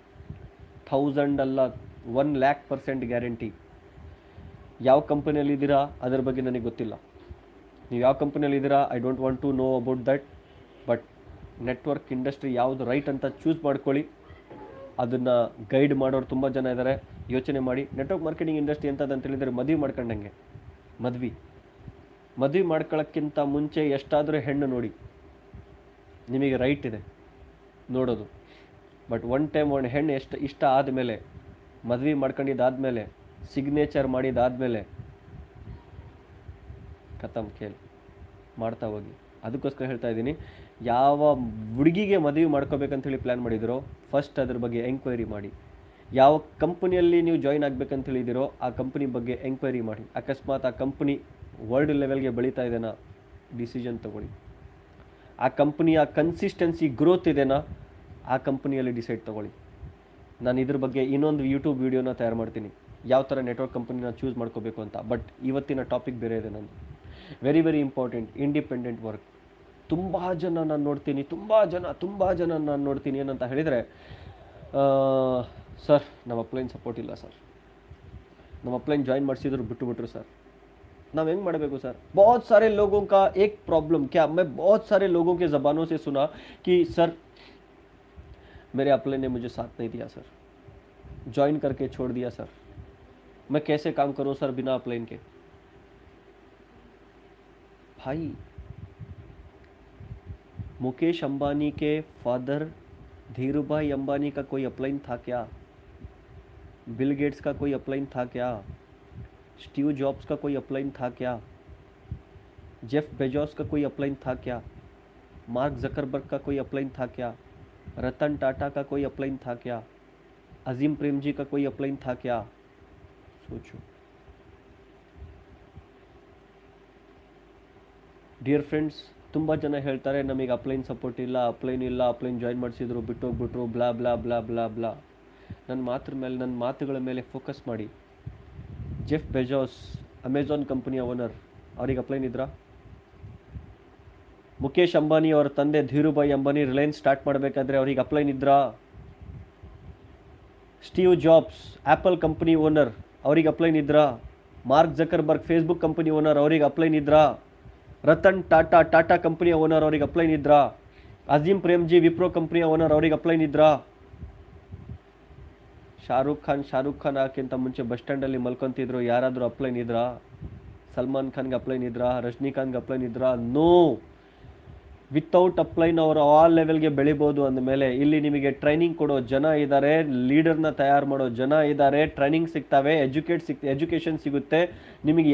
1000 ಅಲ್ಲ, 1,00,000% ಗ್ಯಾರಂಟಿ. ಯಾವ ಕಂಪನಿಯಲ್ಲಿದ್ದೀರಾ ಅದರ ಬಗ್ಗೆ ನನಗೆ ಗೊತ್ತಿಲ್ಲ. ನೀವು ಯಾವ ಕಂಪನಿಯಲ್ಲಿದ್ದೀರಾ, I don't want to know about that. But network industry ಯಾವುದು ರೈಟ್ ಅಂತ ಚೂಸ್ ಮಾಡ್ಕೊಳ್ಳಿ. ಅದನ್ನು ಗೈಡ್ ಮಾಡೋರು ತುಂಬ ಜನ ಇದ್ದಾರೆ. ಯೋಚನೆ ಮಾಡಿ. ನೆಟ್ವರ್ಕ್ ಮಾರ್ಕೆಟಿಂಗ್ ಇಂಡಸ್ಟ್ರಿ ಅಂತಂತ ಹೇಳಿದರೆ ಮದುವೆ ಮಾಡ್ಕೊಂಡಂಗೆ. ಮದುವೆ ಮಾಡ್ಕೊಳ್ಳೋಕ್ಕಿಂತ ಮುಂಚೆ ಎಷ್ಟಾದರೂ ಹೆಣ್ಣು ನೋಡಿ, ನಿಮಗೆ ರೈಟ್ ಇದೆ ನೋಡೋದು. ಬಟ್ ಒನ್ ಟೈಮ್ ಒಂದು ಹೆಣ್ಣು ಎಷ್ಟು ಇಷ್ಟ ಆದಮೇಲೆ, ಮದುವೆ ಮಾಡ್ಕೊಂಡಿದ್ದಾದಮೇಲೆ, ಸಿಗ್ನೇಚರ್ ಮಾಡಿದ್ದಾದಮೇಲೆ ಖತಮ್. ಕೇಳಿ, ಮಾಡ್ತಾ ಹೋಗಿ. ಅದಕ್ಕೋಸ್ಕರ ಹೇಳ್ತಾ ಇದ್ದೀನಿ, ಯಾವ ಹುಡುಗಿಗೆ ಮದುವೆ ಮಾಡ್ಕೋಬೇಕಂತೇಳಿ ಪ್ಲ್ಯಾನ್ ಮಾಡಿದಿರೋ ಫಸ್ಟ್ ಅದ್ರ ಬಗ್ಗೆ ಎಂಕ್ವೈರಿ ಮಾಡಿ. ಯಾವ ಕಂಪನಿಯಲ್ಲಿ ನೀವು ಜಾಯಿನ್ ಆಗಬೇಕಂತ ಹೇಳಿದಿರೋ ಆ ಕಂಪನಿ ಬಗ್ಗೆ ಎಂಕ್ವೈರಿ ಮಾಡಿ. ಅಕಸ್ಮಾತ್ ಆ ಕಂಪನಿ ವರ್ಲ್ಡ್ ಲೆವೆಲ್ಗೆ ಬೆಳೀತಾ ಇದೆನಾ, ಡಿಸಿಷನ್ ತೊಗೊಳ್ಳಿ. ಆ ಕಂಪನಿಯ ಕನ್ಸಿಸ್ಟೆನ್ಸಿ ಗ್ರೋತ್ ಇದೆನಾ, ಆ ಕಂಪನಿಯಲ್ಲಿ ಡಿಸೈಡ್ ತೊಗೊಳ್ಳಿ. ನಾನು ಇದ್ರ ಬಗ್ಗೆ ಇನ್ನೊಂದು ಯೂಟ್ಯೂಬ್ ವೀಡಿಯೋನ ತಯಾರು ಮಾಡ್ತೀನಿ, ಯಾವ ಥರ ನೆಟ್ವರ್ಕ್ ಕಂಪನಿನ ಚೂಸ್ ಮಾಡ್ಕೋಬೇಕು ಅಂತ. ಬಟ್ ಇವತ್ತಿನ ಟಾಪಿಕ್ ಬೇರೆ ಇದೆ ನಂದು. Very very important, independent work. ತುಂಬ ಜನ ನಾನು ನೋಡ್ತೀನಿ, ತುಂಬ ಜನ ನಾನು ನೋಡ್ತೀನಿ ಏನಂತ ಹೇಳಿದರೆ, ಸರ್ ನಮ್ಮ ಅಪ್ಲೈನ್ ಸಪೋರ್ಟ್ ಇಲ್ಲ ಸರ್, ನಮ್ಮ ಅಪ್ಲೈನ್ ಜಾಯಿನ್ ಮಾಡಿಸಿದ್ರು ಬಿಟ್ಟುಬಿಟ್ರು ಸರ್, ನಾವು ಹೆಂಗೆ ಮಾಡಬೇಕು ಸರ್? बहुत सारे लोगों का एक प्रॉब्लम, क्या मैं बहुत सारे लोगों के ज़बानों से सुना कि सर मेरे अपलाइन ने मुझे साथ नहीं दिया सर, ज्वाइन करके छोड़ दिया सर, मैं कैसे काम करूं सर बिना अपलाइन के? भाई, मुकेश अंबानी के फादर धीरूभाई अंबानी का कोई अपलाइन था क्या? बिल गेट्स का कोई अपलाइन था क्या? स्टीव जॉब्स का कोई अपलाइन था क्या? जेफ बेजोस का कोई अपलाइन था क्या? मार्क जकरबर्ग का कोई अपलाइन था क्या? रतन टाटा का कोई अपलाइन था क्या? अजीम प्रेमजी का कोई अपलाइन था क्या? सोचो ಡಿಯರ್ ಫ್ರೆಂಡ್ಸ್. ತುಂಬ ಜನ ಹೇಳ್ತಾರೆ ನಮಗೆ ಅಪ್ಲೈನ್ ಸಪೋರ್ಟ್ ಇಲ್ಲ, ಅಪ್ಲೈನ್ ಜಾಯಿನ್ ಮಾಡಿಸಿದ್ರು, ಬಿಟ್ಟೋಗ್ಬಿಟ್ರು, blah blah blah blah blah. ನನ್ನ ಮಾತುಗಳ ಮೇಲೆ ಫೋಕಸ್ ಮಾಡಿ. ಜೆಫ್ ಬೆಜೋಸ್ ಅಮೆಜಾನ್ ಕಂಪನಿಯ ಓನರ್, ಅವ್ರಿಗೆ ಅಪ್ಲೈನ್ ಇದ್ರಾ? ಮುಖೇಶ್ ಅಂಬಾನಿ ಅವರ ತಂದೆ ಧೀರುಭಾಯಿ ಅಂಬಾನಿ ರಿಲಯನ್ಸ್ ಸ್ಟಾರ್ಟ್ ಮಾಡಬೇಕಾದ್ರೆ ಅವ್ರಿಗೆ ಅಪ್ಲೈನ್ ಇದ್ರಾ? Steve jobs apple company owner, ಅವ್ರಿಗೆ ಅಪ್ಲೈನ್ ಇದ್ರಾ? ಮಾರ್ಕ್ ಜಕರ್ಬರ್ಗ್ ಫೇಸ್ಬುಕ್ ಕಂಪನಿ ಓನರ್, ಅವ್ರಿಗೆ ಅಪ್ಲೈನ್ ಇದ್ರಾ? ರತನ್ ಟಾಟಾ ಕಂಪನಿಯ ಓನರ್, ಅವ್ರಿಗೆ ಅಪ್ಲೈನ್ ಇದ್ರಾ? ಅಜೀಂ ಪ್ರೇಮ್ಜಿ ವಿಪ್ರೋ ಕಂಪನಿಯ ಓನರ್, ಅವ್ರಿಗೆ ಅಪ್ಲೈನ್ ಇದ್ರಾ? ಶಾರುಖ್ ಖಾನ್ ಹಾಕಿಂತ ಮುಂಚೆ ಬಸ್ ಸ್ಟ್ಯಾಂಡಲ್ಲಿ ಮಲ್ಕೊಂತಿದ್ರು, ಯಾರಾದರೂ ಅಪ್ಲೈನ್ ಇದ್ರಾ? ಸಲ್ಮಾನ್ ಖಾನ್ಗೆ ಅಪ್ಲೈನ್ ಇದ್ರಾ? ರಜನಿಕಾಂತ್ಗೆ ಅಪ್ಲೈನ್ ಇದ್ರಾ? ನೋ. ವಿತೌಟ್ ಅಪ್ಲೈನ್ ಅವರು ಆಲ್ ಲೆವೆಲ್ಗೆ ಬೆಳಿಬೋದು. ಅಂದಮೇಲೆ ಇಲ್ಲಿ ನಿಮಗೆ ಟ್ರೈನಿಂಗ್ ಕೊಡೋ ಜನ ಇದ್ದಾರೆ, ಲೀಡರ್ನ ತಯಾರು ಮಾಡೋ ಜನ ಇದ್ದಾರೆ, ಟ್ರೈನಿಂಗ್ ಸಿಗ್ತವೆ, ಎಜುಕೇಷನ್ ಸಿಗುತ್ತೆ ನಿಮಗೆ.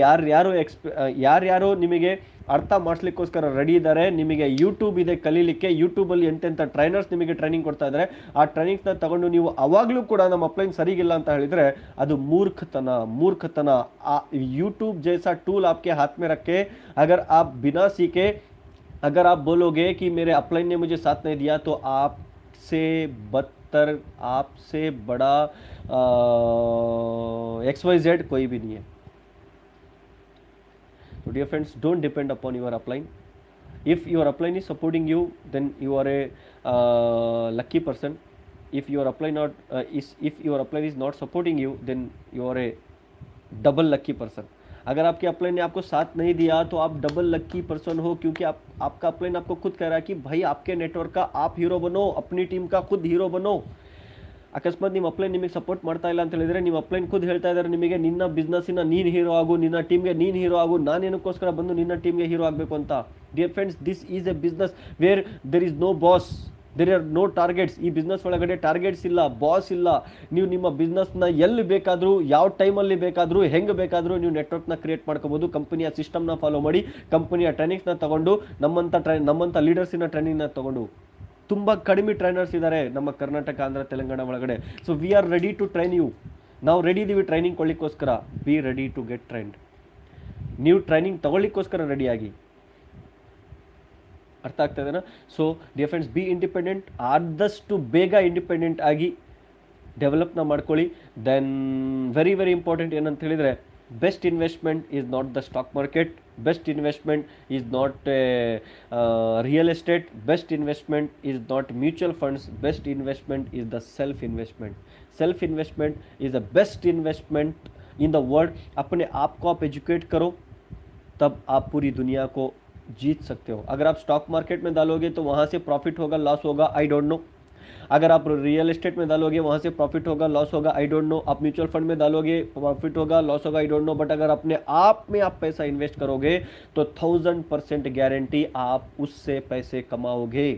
ಯಾರ್ಯಾರು ನಿಮಗೆ ಅರ್ಥ ಮಾಡಿಸ್ಲಿಕ್ಕೋಸ್ಕರ ರೆಡಿ ಇದ್ದಾರೆ. ನಿಮಗೆ ಯೂಟ್ಯೂಬ್ ಇದೆ ಕಲೀಲಿಕ್ಕೆ, ಯೂಟ್ಯೂಬಲ್ಲಿ ಎಂತೆಂಥ ಟ್ರೈನರ್ಸ್ ನಿಮಗೆ ಟ್ರೈನಿಂಗ್ ಕೊಡ್ತಾ ಇದ್ದಾರೆ. ಆ ಟ್ರೈನಿಂಗ್ಸ್ನ ತಗೊಂಡು ನೀವು ಅವಾಗಲೂ ಕೂಡ ನಮ್ಮ ಅಪ್ಲೈನ್ ಸರಿಗಿಲ್ಲ ಅಂತ ಹೇಳಿದರೆ ಅದು ಮೂರ್ಖತನ. यूट्यूब जैसा टूल आपके हाथ में रखे, अगर आप बिना सीखे अगर आप बोलोगे कि मेरे अपलाइन ने मुझे साथ नहीं दिया, तो आपसे बदतर, आपसे बड़ा XYZ कोई भी नहीं है. So dear friends, don't depend upon your upline. If your upline is supporting you, then you are a lucky person. If your upline is not supporting you, then you are a double lucky person. अगर आपके अपलाइन ने आपको साथ नहीं दिया तो आप डबल लकी पर्सन हो, क्योंकि आपका अपलाइन आपको खुद कह रहा है कि भाई आपके नेटवर्क का आप हीरो बनो, अपनी टीम का खुद हीरो बनो. ಅಕಸ್ಮಾತ್ ನಿಮ್ಮ ಅಪ್ಲೈನ್ ನಿಮಗೆ ಸಪೋರ್ಟ್ ಮಾಡ್ತಾ ಇಲ್ಲ ಅಂತ ಹೇಳಿದ್ರೆ ನಿಮ್ಮ ಅಪ್ಲೈನ್ ಖುದ್ ಹೇಳ್ತಾ ಇದ್ದಾರೆ ನಿಮಗೆ, ನಿನ್ನ ಬಿಸ್ನೆಸ್ಸಿನ ನೀನು ಹೀರೋ ಆಗು, ನಿನ್ನ ಟೀಮ್ಗೆ ನೀನು ಹೀರೋ ಆಗು, ನಾನೇನಕ್ಕೋಸ್ಕರ ಬಂದು ನಿನ್ನ ಟೀಮ್ಗೆ ಹೀರೋ ಆಗಬೇಕು ಅಂತ. Dear friends, this is a business where there is no boss, there are no targets. ಈ ಬಿಸ್ನೆಸ್ ಒಳಗಡೆ ಟಾರ್ಗೆಟ್ಸ್ ಇಲ್ಲ, ಬಾಸ್ ಇಲ್ಲ. ನೀವು ನಿಮ್ಮ ಬಿಸ್ನೆಸ್ನ ಎಲ್ಲಿ ಬೇಕಾದರೂ, ಯಾವ ಟೈಮಲ್ಲಿ ಬೇಕಾದರೂ, ಹೆಂಗೆ ಬೇಕಾದರೂ ನೀವು ನೆಟ್ವರ್ಕ್ನ ಕ್ರಿಯೇಟ್ ಮಾಡ್ಕೋಬೋದು. ಕಂಪನಿಯ ಸಿಸ್ಟಮ್ನ ಫಾಲೋ ಮಾಡಿ, ಕಂಪನಿಯ ಟ್ರೈನಿಂಗ್ಸ್ನ ತಗೊಂಡು, ನಮ್ಮಂಥ ಲೀಡರ್ಸಿನ ಟ್ರೈನಿಂಗ್ನ ತಗೊಂಡು. ತುಂಬ ಕಡಿಮೆ ಟ್ರೈನರ್ಸ್ ಇದ್ದಾರೆ ನಮ್ಮ ಕರ್ನಾಟಕ, ಆಂಧ್ರ, ತೆಲಂಗಾಣ ಒಳಗಡೆ. So we are ready to train you. ನಾವು ರೆಡಿ ಇದ್ದೀವಿ ಟ್ರೈನಿಂಗ್ ಕೊಡ್ಲಿಕ್ಕೋಸ್ಕರ. Be ready to get trained. ನೀವು ಟ್ರೈನಿಂಗ್ ತಗೊಳ್ಳಿಕ್ಕೋಸ್ಕರ ರೆಡಿಯಾಗಿ. ಅರ್ಥ ಆಗ್ತಾ ಇದೆನಾ? So dear friends, be independent. ಆದಷ್ಟು ಬೇಗ ಇಂಡಿಪೆಂಡೆಂಟ್ ಆಗಿ ಡೆವಲಪ್ನ ಮಾಡ್ಕೊಳ್ಳಿ. ದೆನ್ ವೆರಿ ವೆರಿ ಇಂಪಾರ್ಟೆಂಟ್ ಏನಂತ ಹೇಳಿದರೆ, best investment is not the stock market, best investment is not real estate, best investment is not mutual funds, best investment is the self investment. Self investment is the best investment in the world. अपने आप को आप एजुकेट करो, तब आप पूरी दुनिया को जीत सकते हो. अगर आप स्टॉक मार्केट में डालोगे तो वहाँ से प्रॉफिट होगा, लॉस होगा, आई डोंट नो. अगर आप रियल एस्टेट में डालोगे वहाँ से प्रॉफिट होगा, लॉस होगा, आई डोंट नो. आप म्यूचुअल फंड में डालोगे प्रॉफिट होगा, लॉस होगा, आई डोंट नो. बट अगर अपने आप में आप पैसा इन्वेस्ट करोगे तो 1000% गारंटी आप उससे पैसे कमाओगे.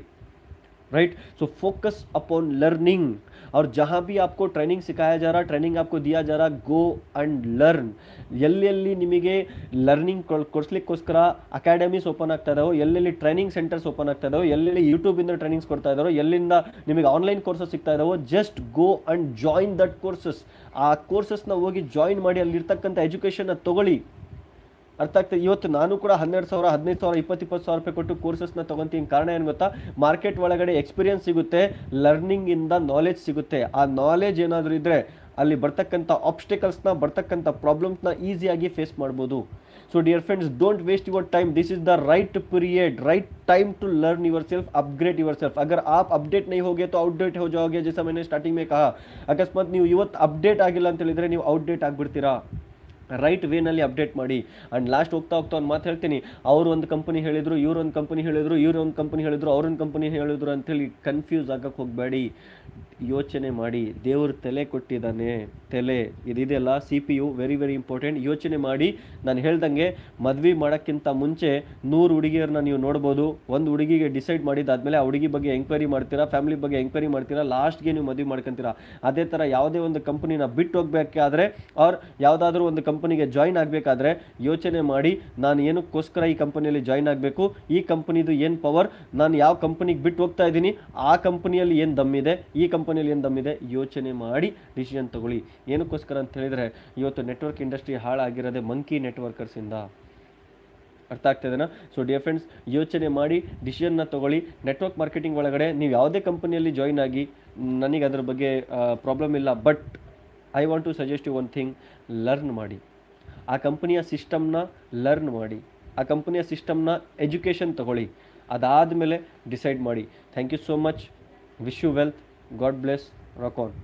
Right? So focus upon learning. और जहाँ भी आपको ट्रैनिंग सिखाया जा रहा, ट्रैनिंग आपको दिया जा रहा, गो एंड लर्न. ಎಲ್ಲೆಲ್ಲಿ ನಿಮಗೆ ಲರ್ನಿಂಗ್ ಕೊಡಿಸ್ಲಿಕ್ಕೋಸ್ಕರ ಅಕಾಡೆಮೀಸ್ ಓಪನ್ ಆಗ್ತಾ ಇದಾವೋ, ಎಲ್ಲೆಲ್ಲಿ ಟ್ರೈನಿಂಗ್ ಸೆಂಟರ್ಸ್ ಓಪನ್ ಆಗ್ತಾ ಇದಾವೋ, ಎಲ್ಲೆಲ್ಲಿ ಯೂಟ್ಯೂಬಿಂದ ಟ್ರೈನಿಂಗ್ಸ್ ಕೊಡ್ತಾ ಇದ್ದಾರೋ, ಎಲ್ಲಿಂದ ನಿಮಗೆ ಆನ್ಲೈನ್ ಕೋರ್ಸಸ್ ಸಿಗ್ತಾ ಇದಾವೋ, just go and join that courses. ಆ ಕೋರ್ಸಸ್ನ ಹೋಗಿ ಜಾಯಿನ್ ಮಾಡಿ, ಅಲ್ಲಿರ್ತಕ್ಕಂಥ ಎಜುಕೇಷನ್ನ ತೊಗೊಳ್ಳಿ. ಅರ್ಥ ಆಗ್ತದೆ? ಇವತ್ತು ನಾನು ಕೂಡ 12,000, 15,000, 20,000 ರೂಪಾಯಿ ಕೊಟ್ಟು ಕೋರ್ಸಸ್ನ ತೊಗೊತೀನಿ. ಕಾರಣ ಏನು ಗೊತ್ತಾ? ಮಾರ್ಕೆಟ್ ಒಳಗಡೆ ಎಕ್ಸ್ಪೀರಿಯನ್ಸ್ ಸಿಗುತ್ತೆ, ಲರ್ನಿಂಗಿಂದ ನಾಲೆಜ್ ಸಿಗುತ್ತೆ. ಆ ನಾಲೆಜ್ ಏನಾದರೂ ಇದ್ದರೆ ಅಲ್ಲಿ ಬರ್ತಕ್ಕಂಥ ಆಬ್ಸ್ಟಿಕಲ್ಸ್ನ, ಬರ್ತಕ್ಕಂಥ ಪ್ರಾಬ್ಲಮ್ಸ್ನ ಈಸಿಯಾಗಿ ಫೇಸ್ ಮಾಡ್ಬೋದು. So dear friends, don't waste your time. This is the right period, right time to learn yourself, upgrade yourself. अगर आप अपडेट नहीं होगे तो आउटडेट हो जाओगे. जैसा मैंने स्टार्टिंग में कहा, अकस्मात ನೀವು ಇವತ್ತು ಅಪ್ಡೇಟ್ ಆಗಿಲ್ಲ ಅಂತ ಹೇಳಿದ್ರೆ ನೀವು ಔಟ್ಡೇಟ್ ಆಗಿಬಿಡ್ತೀರಾ. ರೈಟ್ ವೇನಲ್ಲಿ ಅಪ್ಡೇಟ್ ಮಾಡಿ. ಆ್ಯಂಡ್ ಲಾಸ್ಟ್ ಹೋಗ್ತಾ ಒಂದು ಮಾತು ಹೇಳ್ತೀನಿ, ಅವರು ಒಂದು ಕಂಪನಿ ಹೇಳಿದರು, ಇವ್ರೊಂದು ಕಂಪನಿ ಹೇಳಿದರು, ಇವ್ರೊಂದು ಕಂಪನಿ ಹೇಳಿದರು, ಅವ್ರೊಂದು ಕಂಪನಿ ಹೇಳಿದರು ಅಂಥೇಳಿ ಕನ್ಫ್ಯೂಸ್ ಆಗಕ್ಕೆ ಹೋಗಬೇಡಿ. ಯೋಚನೆ ಮಾಡಿ. ದೇವರು ತಲೆ ಕೊಟ್ಟಿದ್ದಾನೆ, ತಲೆ ಇದಿದೆಯಲ್ಲ CPU ವೆರಿ ವೆರಿ ಇಂಪಾರ್ಟೆಂಟ್. ಯೋಚನೆ ಮಾಡಿ. ನಾನು ಹೇಳ್ದಂಗೆ ಮದ್ವೆ ಮಾಡೋಕ್ಕಿಂತ ಮುಂಚೆ 100 ಹುಡುಗಿಯರನ್ನ ನೀವು ನೋಡ್ಬೋದು. ಒಂದು ಹುಡುಗಿಗೆ ಡಿಸೈಡ್ ಮಾಡಿದ್ದಾದ್ಮೇಲೆ ಆ ಹುಡುಗಿ ಬಗ್ಗೆ ಎಂಕ್ವೈರಿ ಮಾಡ್ತೀರಾ, ಫ್ಯಾಮಿಲಿ ಬಗ್ಗೆ ಎಂಕ್ವೈರಿ ಮಾಡ್ತೀರಾ, ಲಾಸ್ಟ್ಗೆ ನೀವು ಮದುವೆ ಮಾಡ್ಕೊಂತೀರಾ. ಅದೇ ಥರ ಯಾವುದೇ ಒಂದು ಕಂಪನಿನ ಬಿಟ್ಟು ಹೋಗ್ಬೇಕಾದ್ರೆ ಅವ್ರು ಯಾವುದಾದ್ರೂ ಒಂದು ಕಂಪನಿಗೆ ಜಾಯಿನ್ ಆಗಬೇಕಾದ್ರೆ ಯೋಚನೆ ಮಾಡಿ, ನಾನು ಏನಕ್ಕೋಸ್ಕರ ಈ ಕಂಪನಿಯಲ್ಲಿ ಜಾಯಿನ್ ಆಗಬೇಕು, ಈ ಕಂಪನಿದು ಏನು ಪವರ್, ನಾನು ಯಾವ ಕಂಪನಿಗೆ ಬಿಟ್ಟು ಹೋಗ್ತಾ ಇದ್ದೀನಿ, ಆ ಕಂಪನಿಯಲ್ಲಿ ಏನು ದಮ್ಮಿದೆ, ಈ ಕಂಪನಿಯಲ್ಲಿ ಏನು ದಮ್ಮಿದೆ, ಯೋಚನೆ ಮಾಡಿ ಡಿಸಿಷನ್ ತಗೊಳ್ಳಿ. ಏನಕ್ಕೋಸ್ಕರ ಅಂತ ಹೇಳಿದರೆ ಇವತ್ತು ನೆಟ್ವರ್ಕ್ ಇಂಡಸ್ಟ್ರಿ ಹಾಳಾಗಿರೋದೇ ಮಂಕಿ ನೆಟ್ವರ್ಕರ್ಸಿಂದ. ಅರ್ಥ ಆಗ್ತದೇನಾ? ಸೊ ಡಿಯರ್ ಫ್ರೆಂಡ್ಸ್, ಯೋಚನೆ ಮಾಡಿ ಡಿಸಿಷನ್ನ ತಗೊಳ್ಳಿ. ನೆಟ್ವರ್ಕ್ ಮಾರ್ಕೆಟಿಂಗ್ ಒಳಗಡೆ ನೀವು ಯಾವುದೇ ಕಂಪನಿಯಲ್ಲಿ ಜಾಯಿನ್ ಆಗಿ, ನನಗೆ ಅದರ ಬಗ್ಗೆ ಪ್ರಾಬ್ಲಮ್ ಇಲ್ಲ. But I want to suggest you one thing, learn ಮಾಡಿ. ಆ ಕಂಪನಿಯ ಸಿಸ್ಟಮ್ನ ಲರ್ನ್ ಮಾಡಿ, ಆ ಕಂಪನಿಯ ಸಿಸ್ಟಮ್ನ ಎಜುಕೇಷನ್ ತಗೊಳ್ಳಿ. ಅದಾದಮೇಲೆ ಡಿಸೈಡ್ ಮಾಡಿ. Thank you so much. Wish you wealth. God bless. Rock on.